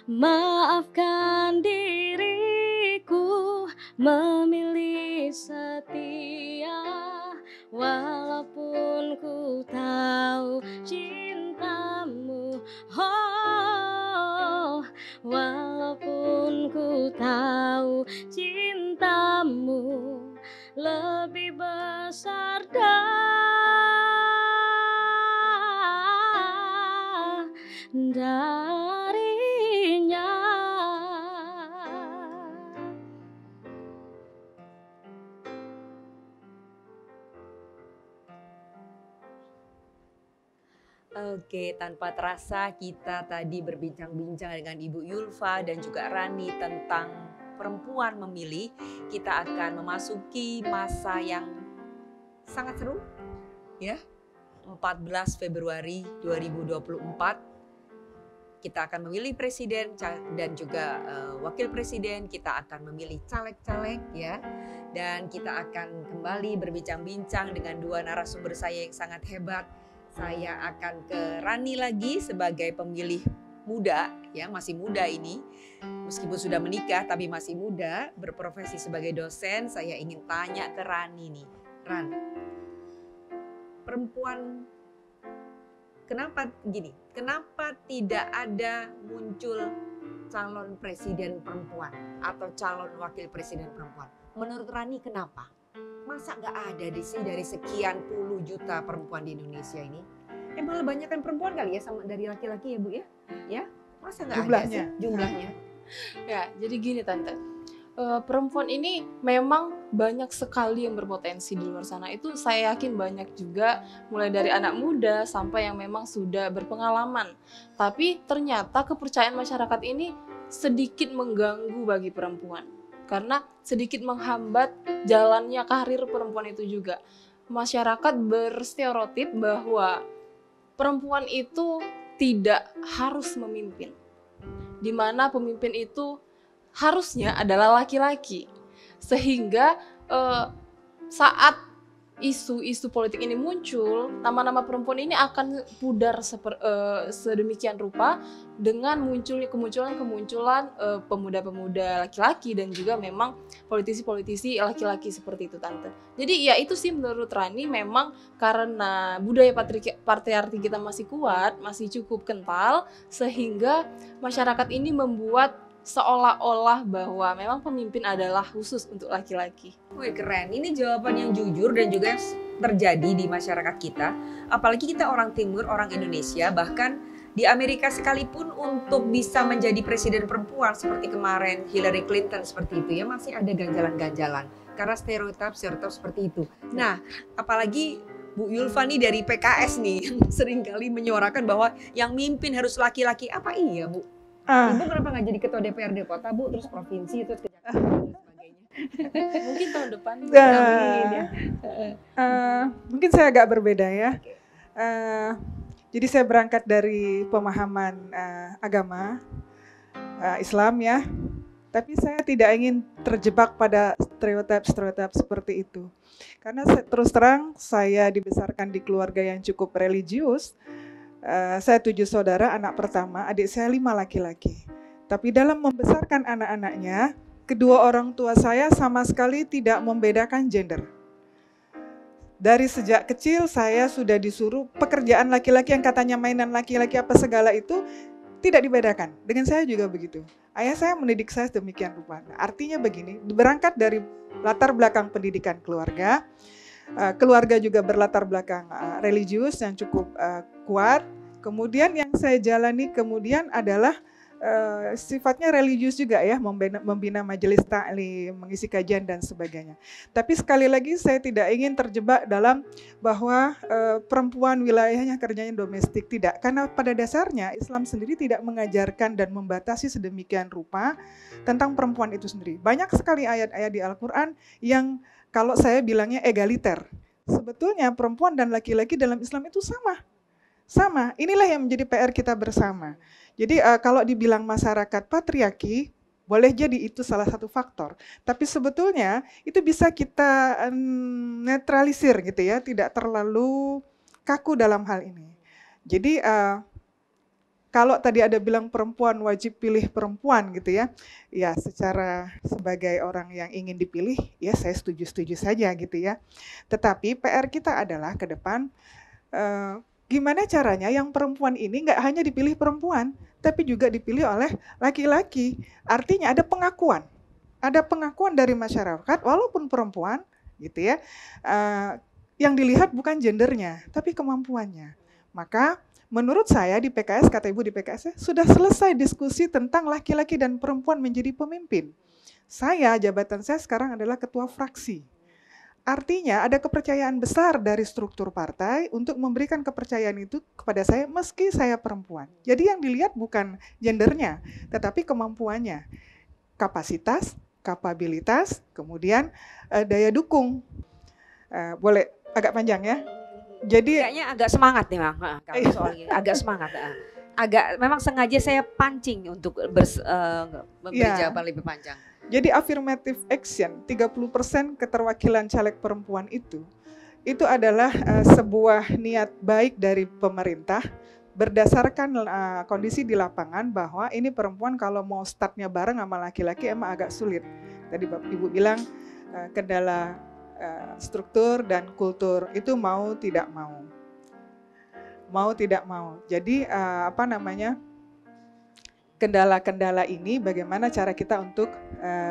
maafkan diriku memilih setia, walaupun ku tahu cintamu, oh, walaupun ku tahu cintamu lebih besar darinya. Oke, tanpa terasa kita tadi berbincang-bincang dengan Ibu Yulfa dan juga Rani tentang perempuan memilih. Kita akan memasuki masa yang sangat seru ya. 14 Februari 2024 kita akan memilih presiden dan juga wakil presiden, kita akan memilih caleg-caleg ya. Dan kita akan kembali berbincang-bincang dengan dua narasumber saya yang sangat hebat. Saya akan ke Rani lagi sebagai pemilih muda, ya masih muda ini. Meskipun sudah menikah tapi masih muda, berprofesi sebagai dosen. Saya ingin tanya ke Rani nih. Ran, perempuan, kenapa gini? Kenapa tidak ada muncul calon presiden perempuan atau calon wakil presiden perempuan? Menurut Rani kenapa? Masa nggak ada dari sekian puluh juta perempuan di Indonesia ini? Malah banyak kan perempuan kali ya sama dari laki-laki ya Bu ya? Ya, masa nggak ada sih jumlahnya? Ya, jadi gini Tante. Perempuan ini memang banyak sekali yang berpotensi di luar sana. Itu saya yakin banyak juga, mulai dari anak muda sampai yang memang sudah berpengalaman. Tapi ternyata kepercayaan masyarakat ini sedikit mengganggu bagi perempuan. Karena sedikit menghambat jalannya karir perempuan itu juga. Masyarakat berstereotip bahwa perempuan itu tidak harus memimpin. Di mana pemimpin itu harusnya adalah laki-laki. Sehingga saat isu-isu politik ini muncul, nama-nama perempuan ini akan pudar sedemikian rupa dengan kemunculan pemuda-pemuda laki-laki dan juga memang politisi-politisi laki-laki seperti itu Tante. Jadi ya itu sih menurut Rani, memang karena budaya patriarki kita masih kuat, masih cukup kental, sehingga masyarakat ini membuat seolah-olah bahwa memang pemimpin adalah khusus untuk laki-laki. Wih keren, ini jawaban yang jujur dan juga terjadi di masyarakat kita. Apalagi kita orang timur, orang Indonesia, bahkan di Amerika sekalipun untuk bisa menjadi presiden perempuan seperti kemarin Hillary Clinton seperti itu ya, masih ada ganjalan-ganjalan karena stereotip seperti itu. Nah, apalagi Bu Yulfa nih dari PKS nih yang seringkali menyuarakan bahwa yang mimpin harus laki-laki. Apa iya Bu? Ibu kenapa nggak jadi ketua DPRD kota Bu, terus provinsi, terus ke Jakarta dan sebagainya? Mungkin tahun depan. Mungkin saya agak berbeda ya. Jadi saya berangkat dari pemahaman agama Islam ya. Tapi saya tidak ingin terjebak pada stereotip seperti itu. Karena terus terang saya dibesarkan di keluarga yang cukup religius. Saya 7 saudara, anak pertama, adik saya 5 laki-laki. Tapi dalam membesarkan anak-anaknya, kedua orang tua saya sama sekali tidak membedakan gender. Dari sejak kecil saya sudah disuruh pekerjaan laki-laki yang katanya mainan laki-laki apa segala itu tidak dibedakan. Dengan saya juga begitu. Ayah saya mendidik saya demikian rupa. Artinya begini, berangkat dari latar belakang pendidikan keluarga, keluarga juga berlatar belakang religius yang cukup kuat. Kemudian yang saya jalani kemudian adalah sifatnya religius juga ya, membina majelis taklim, mengisi kajian dan sebagainya. Tapi sekali lagi saya tidak ingin terjebak dalam bahwa perempuan wilayahnya kerjanya domestik, tidak. Karena pada dasarnya Islam sendiri tidak mengajarkan dan membatasi sedemikian rupa tentang perempuan itu sendiri. Banyak sekali ayat-ayat di Al-Quran yang kalau saya bilangnya egaliter. Sebetulnya perempuan dan laki-laki dalam Islam itu sama. Inilah yang menjadi PR kita bersama. Jadi kalau dibilang masyarakat patriarki, boleh jadi itu salah satu faktor. Tapi sebetulnya itu bisa kita netralisir gitu ya, tidak terlalu kaku dalam hal ini. Jadi kalau tadi ada bilang perempuan wajib pilih perempuan gitu ya, ya secara sebagai orang yang ingin dipilih, ya saya setuju-setuju saja gitu ya. Tetapi PR kita adalah ke depan, gimana caranya yang perempuan ini nggak hanya dipilih perempuan, tapi juga dipilih oleh laki-laki. Artinya ada pengakuan dari masyarakat, walaupun perempuan gitu ya, yang dilihat bukan gendernya, tapi kemampuannya. Maka menurut saya di PKS, kata Ibu di PKS, sudah selesai diskusi tentang laki-laki dan perempuan menjadi pemimpin. Jabatan saya sekarang adalah ketua fraksi. Artinya ada kepercayaan besar dari struktur partai untuk memberikan kepercayaan itu kepada saya meski saya perempuan. Jadi yang dilihat bukan gendernya, tetapi kemampuannya, kapasitas, kapabilitas, kemudian daya dukung. Boleh agak panjang ya? Jadi kayaknya agak semangat nih Bang, kalau soal ini agak semangat. Agak memang sengaja saya pancing untuk memberi jawaban lebih panjang. Jadi affirmative action, 30% keterwakilan caleg perempuan itu adalah sebuah niat baik dari pemerintah berdasarkan kondisi di lapangan bahwa ini perempuan kalau mau startnya bareng sama laki-laki emang agak sulit. Tadi Ibu bilang kendala struktur dan kultur itu mau tidak mau. Jadi kendala-kendala ini bagaimana cara kita untuk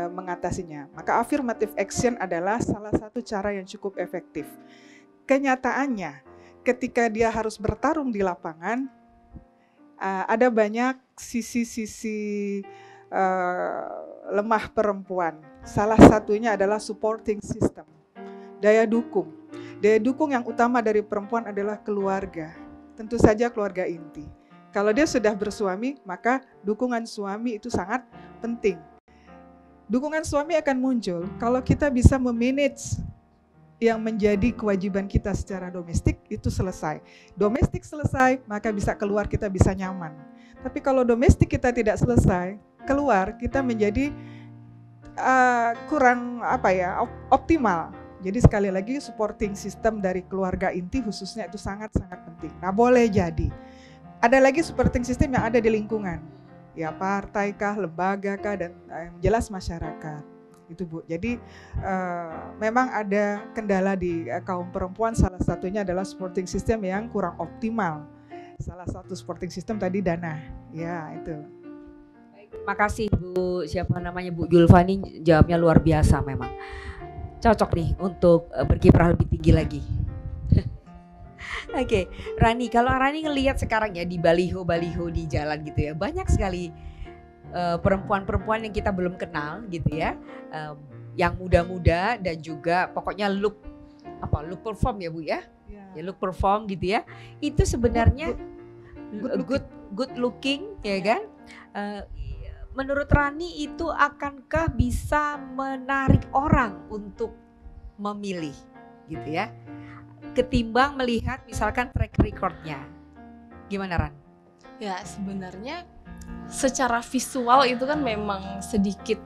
mengatasinya. Maka affirmative action adalah salah satu cara yang cukup efektif. Kenyataannya ketika dia harus bertarung di lapangan, ada banyak sisi-sisi lemah perempuan. Salah satunya adalah supporting system. Daya dukung yang utama dari perempuan adalah keluarga. Tentu saja keluarga inti. Kalau dia sudah bersuami, maka dukungan suami itu sangat penting. Dukungan suami akan muncul kalau kita bisa memanage yang menjadi kewajiban kita secara domestik, itu selesai. Domestik selesai, maka bisa keluar kita bisa nyaman. Tapi kalau domestik kita tidak selesai, keluar kita menjadi kurang optimal. Jadi sekali lagi supporting system dari keluarga inti khususnya itu sangat-sangat penting. Nah boleh jadi. Ada lagi supporting system yang ada di lingkungan. Ya partai kah, lembaga kah, dan yang jelas masyarakat. Itu Bu. Jadi memang ada kendala di kaum perempuan, salah satunya adalah supporting system yang kurang optimal. Salah satu supporting system tadi dana. Ya itu. Makasih Bu, Bu Julfa ini jawabnya luar biasa memang. Cocok nih untuk berkiprah lebih tinggi lagi. Oke, Rani, kalau Rani ngelihat sekarang ya di baliho-baliho di jalan gitu ya, banyak sekali perempuan-perempuan yang kita belum kenal gitu ya, yang muda-muda dan juga pokoknya look perform ya Bu ya, ya look perform gitu ya, itu sebenarnya good looking ya kan. Menurut Rani itu akankah bisa menarik orang untuk memilih gitu ya, ketimbang melihat misalkan track recordnya. Gimana Ran? Ya sebenarnya secara visual itu kan memang sedikit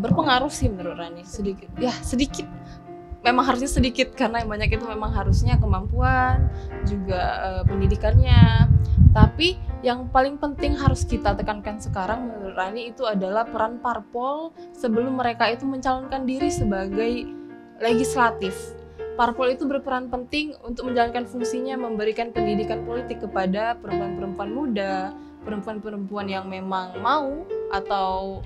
berpengaruh sih menurut Rani. Sedikit. Memang harusnya sedikit karena yang banyak itu memang harusnya kemampuan, juga pendidikannya. Tapi yang paling penting harus kita tekankan sekarang menurut Rani itu adalah peran parpol sebelum mereka itu mencalonkan diri sebagai legislatif. Parpol itu berperan penting untuk menjalankan fungsinya memberikan pendidikan politik kepada perempuan-perempuan muda, perempuan-perempuan yang memang mau atau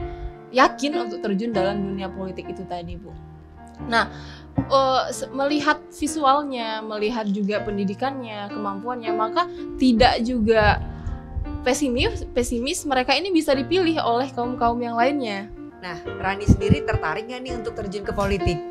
yakin untuk terjun dalam dunia politik itu tadi Bu. Nah, melihat visualnya, melihat juga pendidikannya, kemampuannya, maka tidak juga pesimis mereka ini bisa dipilih oleh kaum-kaum yang lainnya. Nah, Rani sendiri tertarik nggak nih untuk terjun ke politik?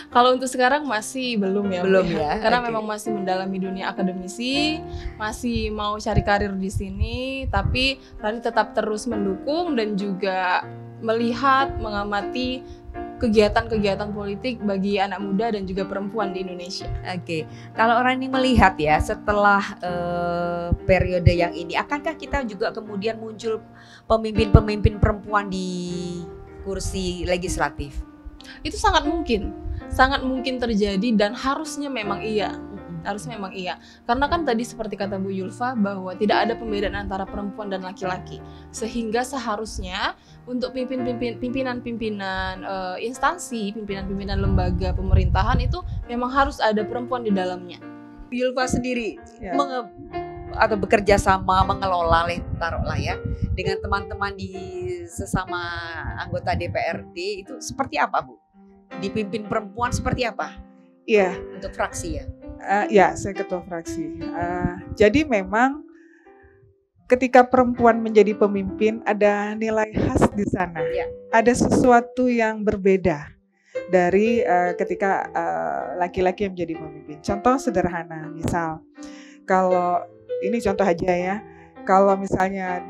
Kalau untuk sekarang masih belum ya. Belum ya. Karena memang masih mendalami dunia akademisi, masih mau cari karir di sini, tapi Rani tetap terus mendukung dan juga melihat, mengamati kegiatan-kegiatan politik bagi anak muda dan juga perempuan di Indonesia. Oke, kalau orang ini melihat ya setelah periode yang ini, akankah kita juga kemudian muncul pemimpin-pemimpin perempuan di kursi legislatif? Itu sangat mungkin terjadi dan harusnya memang iya. Karena kan tadi seperti kata Bu Yulfa bahwa tidak ada pembedaan antara perempuan dan laki-laki, sehingga seharusnya untuk pimpinan-pimpinan instansi, pimpinan-pimpinan lembaga pemerintahan itu memang harus ada perempuan di dalamnya. Bu Yulfa sendiri Ya. atau bekerja sama mengelola taruhlah ya dengan teman-teman di sesama anggota DPRD itu seperti apa, Bu? Dipimpin perempuan seperti apa Iya, untuk fraksi ya? ya saya ketua fraksi. Jadi memang ketika perempuan menjadi pemimpin ada nilai khas di sana. Ya. Ada sesuatu yang berbeda dari ketika laki-laki yang menjadi pemimpin. Contoh sederhana, misal kalau ini contoh aja ya, kalau misalnya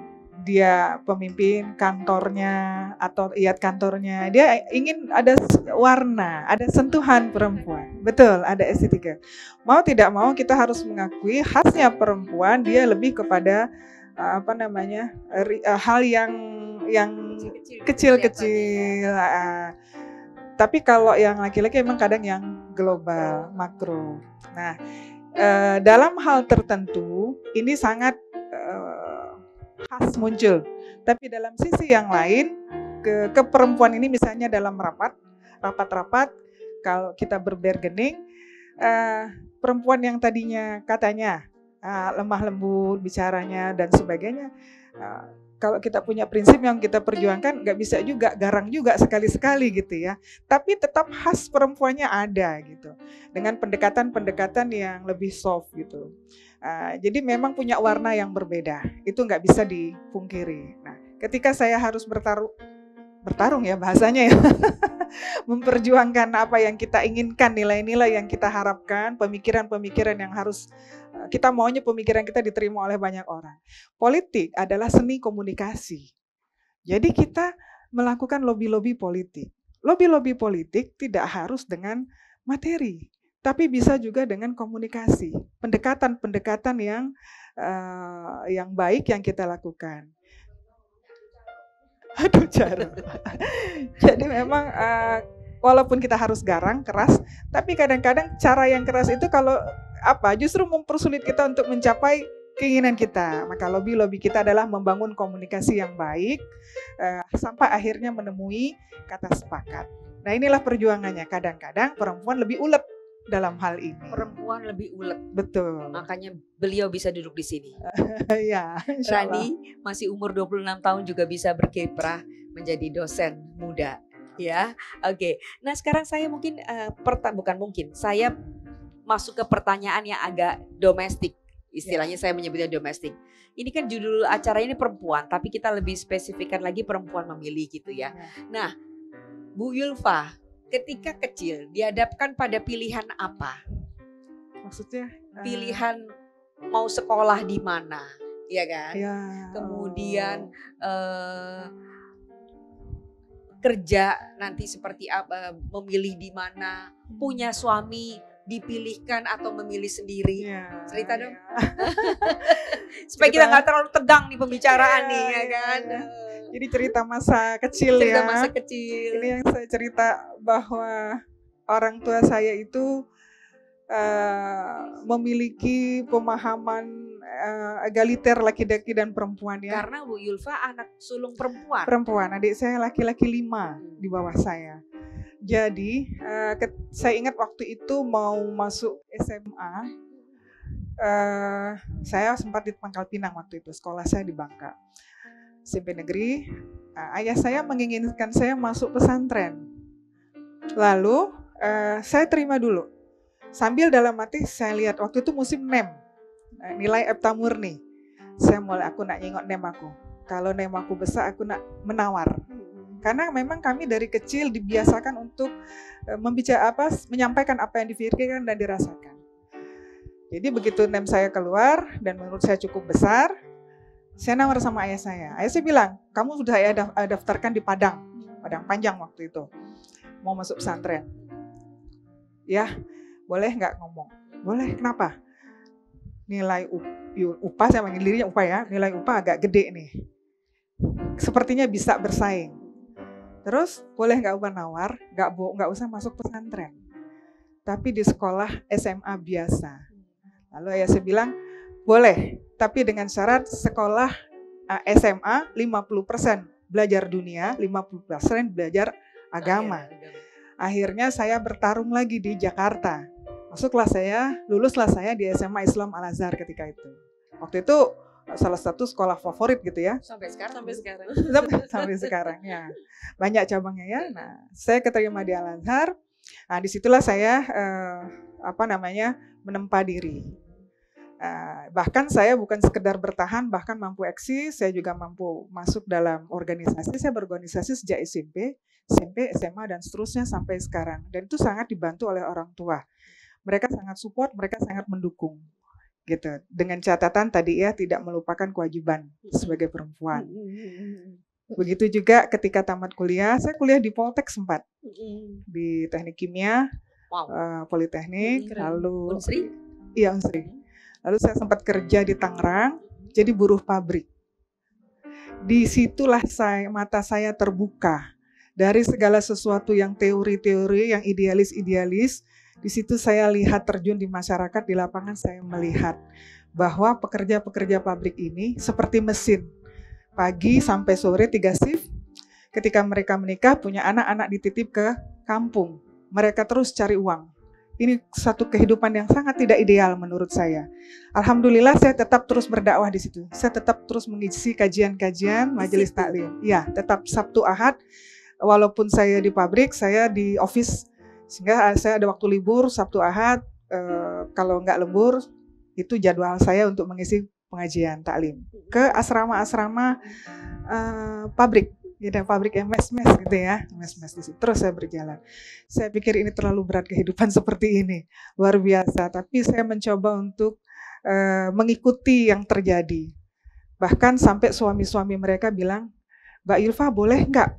dia pemimpin kantornya atau lihat kantornya, dia ingin ada warna, ada sentuhan perempuan. Betul, ada estetika. Mau tidak mau kita harus mengakui khasnya perempuan, dia lebih kepada hal yang kecil-kecil. Tapi kalau yang laki-laki emang kadang yang global, makro. Nah, dalam hal tertentu ini sangat khas muncul. Tapi dalam sisi yang lain, ke perempuan ini misalnya dalam rapat-rapat, kalau kita berbergening, perempuan yang tadinya katanya lemah lembut bicaranya dan sebagainya, kalau kita punya prinsip yang kita perjuangkan, nggak bisa juga garang juga sekali-sekali gitu ya. Tapi tetap khas perempuannya ada gitu, dengan pendekatan-pendekatan yang lebih soft gitu. Jadi memang punya warna yang berbeda, itu nggak bisa dipungkiri. Nah, ketika saya harus bertarung ya bahasanya ya, memperjuangkan apa yang kita inginkan, nilai-nilai yang kita harapkan, pemikiran-pemikiran yang harus kita maunya pemikiran kita diterima oleh banyak orang. Politik adalah seni komunikasi. Jadi kita melakukan lobby-lobby politik. Lobby-lobby politik tidak harus dengan materi, tapi bisa juga dengan komunikasi, pendekatan-pendekatan yang baik yang kita lakukan. Aduh, cara. Jadi memang walaupun kita harus garang, keras, tapi kadang-kadang cara yang keras itu justru mempersulit kita untuk mencapai keinginan kita. Maka lobby kita adalah membangun komunikasi yang baik sampai akhirnya menemui kata sepakat. Nah, inilah perjuangannya. Kadang-kadang perempuan lebih ulet dalam hal ini. Perempuan lebih ulet. Betul. Makanya beliau bisa duduk di sini. Ya, Rani masih umur 26 tahun juga bisa berkiprah menjadi dosen muda. Ya, oke. Nah sekarang saya mungkin saya masuk ke pertanyaan yang agak domestik. Istilahnya saya menyebutnya domestik. Ini kan judul acara ini perempuan, tapi kita lebih spesifikkan lagi perempuan memilih gitu ya. Nah, Bu Yulfa, ketika kecil dihadapkan pada pilihan apa? Maksudnya? Pilihan mau sekolah di mana, ya kan? Ya. Kemudian kerja nanti seperti apa, memilih di mana, punya suami dipilihkan atau memilih sendiri. Ya, Cerita dong. ya. Supaya kita Cerita. nggak terlalu tegang nih pembicaraan Ya, nih, ya ya, kan? ya. Jadi cerita masa kecil Cerita ya. masa kecil. Ini yang saya cerita bahwa orang tua saya itu memiliki pemahaman egaliter laki-laki dan perempuan ya. Karena Bu Yulfa anak sulung perempuan. Perempuan, adik saya laki-laki 5 di bawah saya. Jadi saya ingat waktu itu mau masuk SMA, saya sempat di Pangkal Pinang waktu itu, sekolah saya di Bangka, SMP negeri. Ayah saya menginginkan saya masuk pesantren. Lalu saya terima dulu. Sambil dalam hati saya lihat waktu itu musim NEM, nilai Epta Murni. Aku nak nyengok NEM aku. Kalau NEM aku besar aku nak menawar. Karena memang kami dari kecil dibiasakan untuk menyampaikan apa yang dipikirkan dan dirasakan. Jadi begitu NEM saya keluar dan menurut saya cukup besar, saya nawar sama ayah saya. Ayah saya bilang, kamu sudah daftarkan di Padang. Padang Panjang waktu itu. Mau masuk pesantren. Ya, boleh nggak ngomong? Boleh, kenapa? Nilai upah, saya panggil dirinya upah ya, nilai upah agak gede nih. Sepertinya bisa bersaing. Terus, boleh nggak upah nawar? Nggak usah masuk pesantren. Tapi di sekolah SMA biasa. Lalu saya bilang, boleh, tapi dengan syarat sekolah SMA 50% belajar dunia, 50% belajar agama. Akhirnya saya bertarung lagi di Jakarta. Luluslah saya di SMA Islam Al-Azhar ketika itu. Waktu itu salah satu sekolah favorit gitu ya. Sampai sekarang. Sampai sekarang ya. Banyak cabangnya ya. Nah, saya keterima di Al-Azhar. Nah, disitulah saya menempa diri. Bahkan saya bukan sekedar bertahan, bahkan mampu eksis, saya juga mampu masuk dalam organisasi. Saya berorganisasi sejak SMP, SMA, dan seterusnya sampai sekarang. Dan itu sangat dibantu oleh orang tua. Mereka sangat support, mereka sangat mendukung. Gitu. Dengan catatan tadi ya, tidak melupakan kewajiban sebagai perempuan. Begitu juga ketika tamat kuliah, saya kuliah di Poltek sempat. Di Teknik Kimia, Politeknik, lalu Unsri? Iya, Unsri. Lalu saya sempat kerja di Tangerang, jadi buruh pabrik. Disitulah mata saya terbuka. Dari segala sesuatu yang teori-teori, yang idealis-idealis, di situ saya lihat terjun di masyarakat, di lapangan saya melihat bahwa pekerja-pekerja pabrik ini seperti mesin. Pagi sampai sore 3 shift, ketika mereka menikah, punya anak-anak dititip ke kampung. Mereka terus cari uang. Ini satu kehidupan yang sangat tidak ideal menurut saya. Alhamdulillah saya tetap terus berdakwah di situ. Saya tetap terus mengisi kajian-kajian majelis taklim. Ya, tetap Sabtu Ahad. Walaupun saya di pabrik, saya di office. Sehingga saya ada waktu libur Sabtu Ahad. Kalau nggak lembur, itu jadwal saya untuk mengisi pengajian taklim. Ke asrama-asrama pabrik. Gitu, pabrik mes-mes gitu ya, mes-mes di situ. Terus saya berjalan. Saya pikir ini terlalu berat kehidupan seperti ini, luar biasa. Tapi saya mencoba untuk mengikuti yang terjadi. Bahkan sampai suami-suami mereka bilang, Mbak Yulfa boleh nggak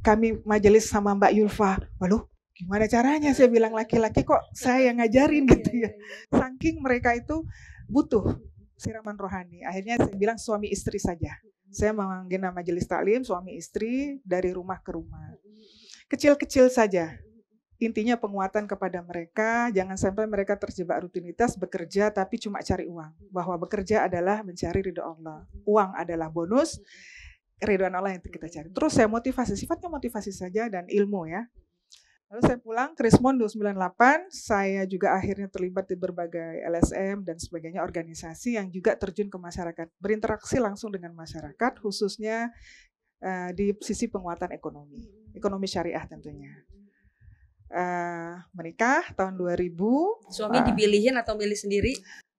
kami majelis sama Mbak Yulfa? Waduh, gimana caranya? Saya bilang laki-laki kok saya yang ngajarin gitu ya. Saking mereka itu butuh siraman rohani. Akhirnya saya bilang suami istri saja. Saya memanggil majelis taklim suami istri dari rumah ke rumah. Kecil-kecil saja. Intinya penguatan kepada mereka, jangan sampai mereka terjebak rutinitas bekerja tapi cuma cari uang. Bahwa bekerja adalah mencari ridho Allah. Uang adalah bonus, ridho Allah yang kita cari. Terus saya motivasi, sifatnya motivasi saja dan ilmu ya. Lalu saya pulang ke Rismon 298, saya juga akhirnya terlibat di berbagai LSM dan sebagainya organisasi yang juga terjun ke masyarakat, berinteraksi langsung dengan masyarakat, khususnya di sisi penguatan ekonomi syariah tentunya. Menikah tahun 2000. Suami dipilihin atau milih sendiri?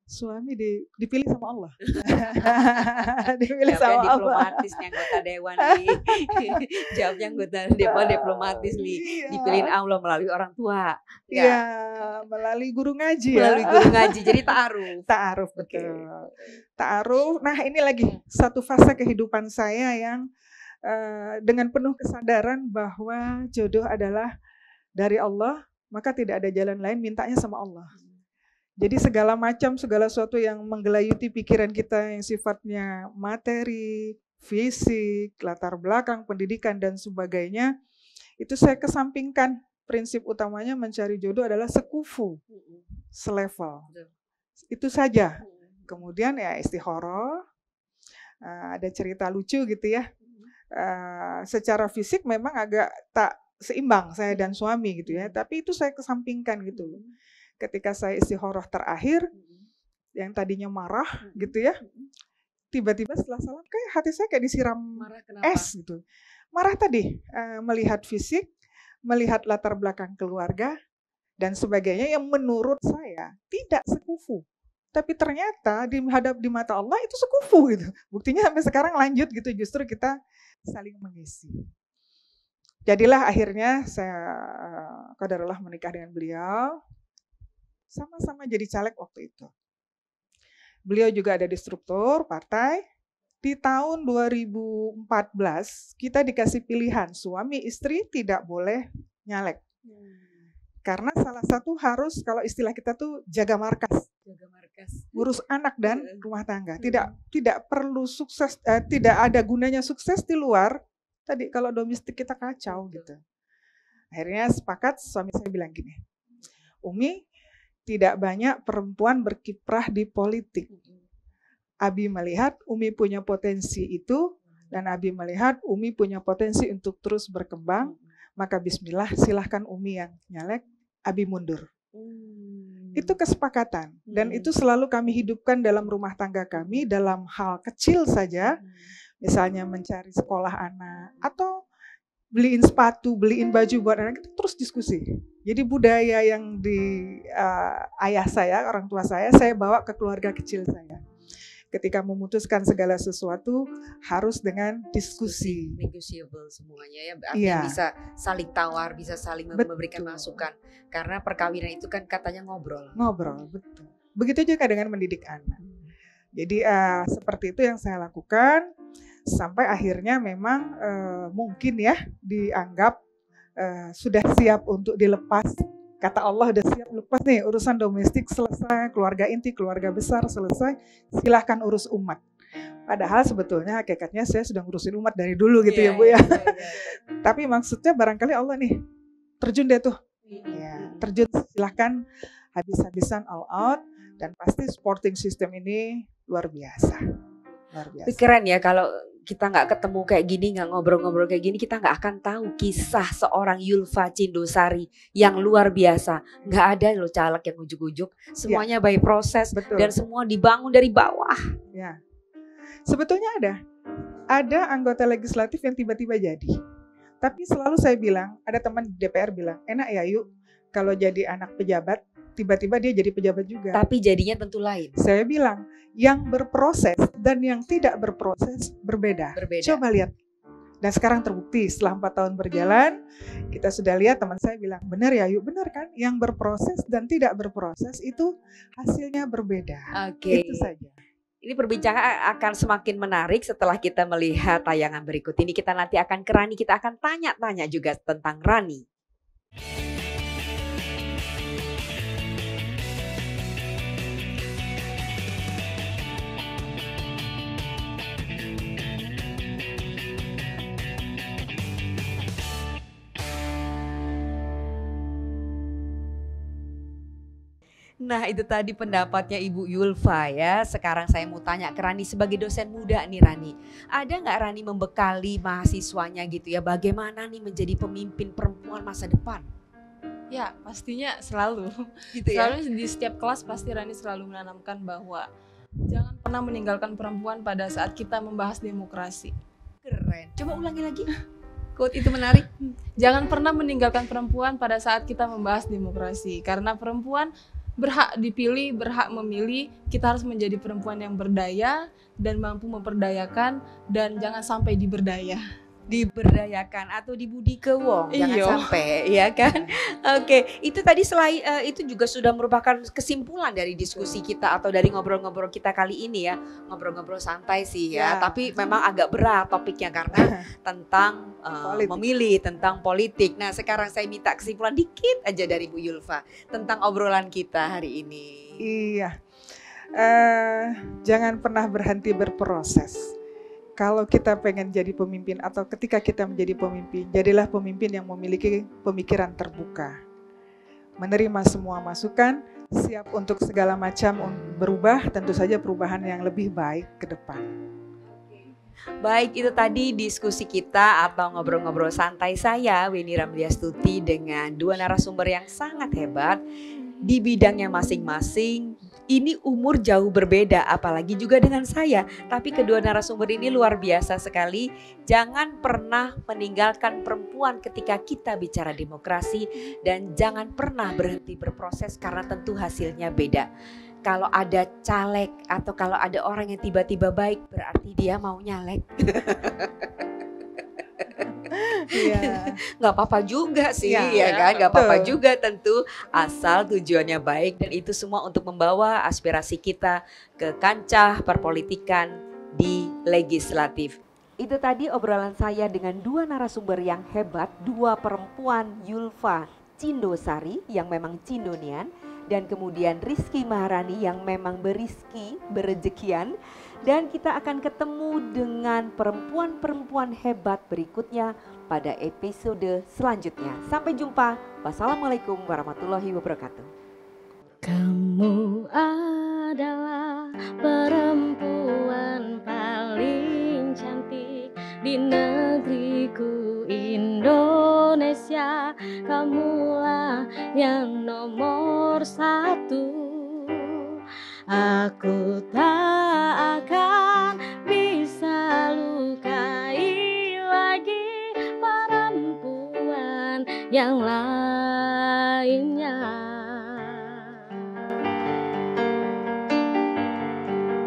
Suami dipilih sama Allah. Dipilih sama Allah. Diplomatis nih anggota dewan nih. Jawabnya anggota dewan diplomatis nih. Dipilihin Allah melalui orang tua. Iya, melalui guru ngaji ya. Melalui guru ngaji. Jadi ta'aruf. Ta'aruf, betul. Ta'aruf. Nah, ini lagi satu fase kehidupan saya yang dengan penuh kesadaran bahwa jodoh adalah dari Allah, maka tidak ada jalan lain, mintanya sama Allah. Jadi segala sesuatu yang menggelayuti pikiran kita yang sifatnya materi, fisik, latar belakang, pendidikan, dan sebagainya, itu saya kesampingkan. Prinsip utamanya mencari jodoh adalah sekufu, selevel. Itu saja. Kemudian ya istikharah, ada cerita lucu gitu ya. Secara fisik memang agak tak seimbang saya dan suami gitu ya, tapi itu saya kesampingkan gitu. Ketika saya istikharah terakhir, yang tadinya marah gitu ya, tiba-tiba setelah salam kayak hati saya kayak disiram es gitu. Marah tadi, melihat fisik, melihat latar belakang keluarga, dan sebagainya yang menurut saya tidak sekufu. Tapi ternyata di mata Allah itu sekufu gitu. Buktinya sampai sekarang lanjut gitu, justru kita saling mengisi. Jadilah akhirnya saya qadarullah menikah dengan beliau. Sama-sama jadi caleg waktu itu. Beliau juga ada di struktur partai di tahun 2014 kita dikasih pilihan suami istri tidak boleh nyalek. Karena salah satu harus, kalau istilah kita tuh jaga markas, ngurus anak dan rumah tangga. Tidak perlu sukses, tidak ada gunanya sukses di luar. Tadi kalau domestik kita kacau gitu. Akhirnya sepakat, suami saya bilang gini, Umi, tidak banyak perempuan berkiprah di politik. Abi melihat Umi punya potensi itu, dan Abi melihat Umi punya potensi untuk terus berkembang, maka bismillah silahkan Umi yang nyalek, Abi mundur. Itu kesepakatan, dan itu selalu kami hidupkan dalam rumah tangga kami, dalam hal kecil saja, misalnya mencari sekolah anak, atau beliin sepatu, beliin baju buat anak, kita terus diskusi. Jadi budaya yang di ayah saya, orang tua saya bawa ke keluarga kecil saya. Ketika memutuskan segala sesuatu harus dengan diskusi. Negotiable semuanya ya, artinya bisa saling tawar, bisa saling memberikan masukan. Karena perkawinan itu kan katanya ngobrol. Ngobrol, betul. Begitu juga dengan mendidik anak. Jadi seperti itu yang saya lakukan. Sampai akhirnya memang mungkin ya dianggap sudah siap untuk dilepas. Kata Allah udah siap lepas nih, urusan domestik selesai, keluarga inti, keluarga besar selesai, silahkan urus umat. Padahal sebetulnya hakikatnya saya sudah ngurusin umat dari dulu gitu ya Bu ya. Tapi maksudnya barangkali Allah nih, terjun deh tuh. Ya, terjun, silahkan habis-habisan all out, dan pasti supporting system ini luar biasa. Luar biasa. Keren ya kalau kita nggak ketemu kayak gini, nggak ngobrol-ngobrol kayak gini, kita nggak akan tahu kisah seorang Yulfa Cindosari yang luar biasa. Nggak ada loh caleg yang ujuk-ujuk, semuanya by proses. Betul. Dan semua dibangun dari bawah. Ya, sebetulnya ada anggota legislatif yang tiba-tiba jadi. Tapi selalu saya bilang, ada teman di DPR bilang, enak ya yuk kalau jadi anak pejabat, tiba-tiba dia jadi pejabat juga. Tapi jadinya tentu lain. Saya bilang, yang berproses dan yang tidak berproses berbeda. Coba lihat. Dan sekarang terbukti setelah 4 tahun berjalan, kita sudah lihat, teman saya bilang, benar ya yuk, benar kan? Yang berproses dan tidak berproses itu hasilnya berbeda. Oke. Itu saja. Ini perbincangan akan semakin menarik setelah kita melihat tayangan berikut ini. Kita nanti akan ke Rani, kita akan tanya-tanya juga tentang Rani. Nah itu tadi pendapatnya Ibu Yulfa ya. Sekarang saya mau tanya ke Rani sebagai dosen muda nih Rani. Ada nggak Rani membekali mahasiswanya gitu ya, bagaimana nih menjadi pemimpin perempuan masa depan? Ya pastinya selalu. Gitu ya? Selalu di setiap kelas pasti Rani selalu menanamkan bahwa jangan pernah meninggalkan perempuan pada saat kita membahas demokrasi. Keren. Coba ulangi lagi. Quote itu menarik. Jangan pernah meninggalkan perempuan pada saat kita membahas demokrasi. Karena perempuan berhak dipilih, berhak memilih. Kita harus menjadi perempuan yang berdaya dan mampu memperdayakan, dan jangan sampai diberdaya. Diberdayakan atau dibudi kewong, jangan Iyo. sampai ya kan. Oke, itu tadi selain itu juga sudah merupakan kesimpulan dari diskusi kita atau dari ngobrol-ngobrol kita kali ini ya. Ngobrol-ngobrol santai sih ya, tapi memang agak berat topiknya karena tentang memilih, tentang politik. Nah sekarang saya minta kesimpulan dikit aja dari Bu Yulfa tentang obrolan kita hari ini. Iya, jangan pernah berhenti berproses. Kalau kita pengen jadi pemimpin atau ketika kita menjadi pemimpin, jadilah pemimpin yang memiliki pemikiran terbuka. Menerima semua masukan, siap untuk segala macam berubah, tentu saja perubahan yang lebih baik ke depan. Baik, itu tadi diskusi kita atau ngobrol-ngobrol santai saya, Weni Ramliastuti, dengan dua narasumber yang sangat hebat di bidangnya masing-masing. Ini umur jauh berbeda, apalagi juga dengan saya. Tapi kedua narasumber ini luar biasa sekali. Jangan pernah meninggalkan perempuan ketika kita bicara demokrasi. Dan jangan pernah berhenti berproses karena tentu hasilnya beda. Kalau ada caleg atau kalau ada orang yang tiba-tiba baik, berarti dia mau nyalek. Iya. Nggak apa-apa juga sih, Ya, ya kan? Nggak apa-apa betul. juga tentu, asal tujuannya baik, dan itu semua untuk membawa aspirasi kita ke kancah perpolitikan di legislatif. Itu tadi obrolan saya dengan dua narasumber yang hebat, dua perempuan, Yulfa Cindosari yang memang Cindonian, dan kemudian Rizky Maharani yang memang berizki, berejekian. Dan kita akan ketemu dengan perempuan-perempuan hebat berikutnya pada episode selanjutnya. Sampai jumpa. Wassalamualaikum warahmatullahi wabarakatuh. Kamu adalah perempuan paling cantik di negeriku Indonesia. Kamulah yang nomor satu. Aku tak akan bisa lukai lagi perempuan yang lainnya.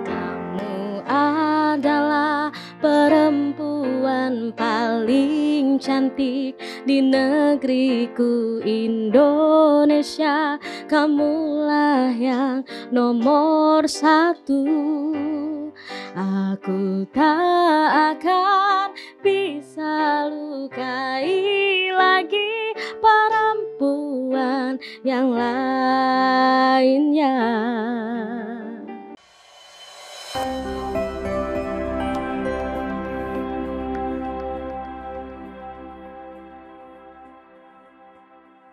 Kamu adalah perempuan paling cantik di negeriku Indonesia. Kamulah yang nomor satu. Aku tak akan bisa lukai lagi perempuan yang lain.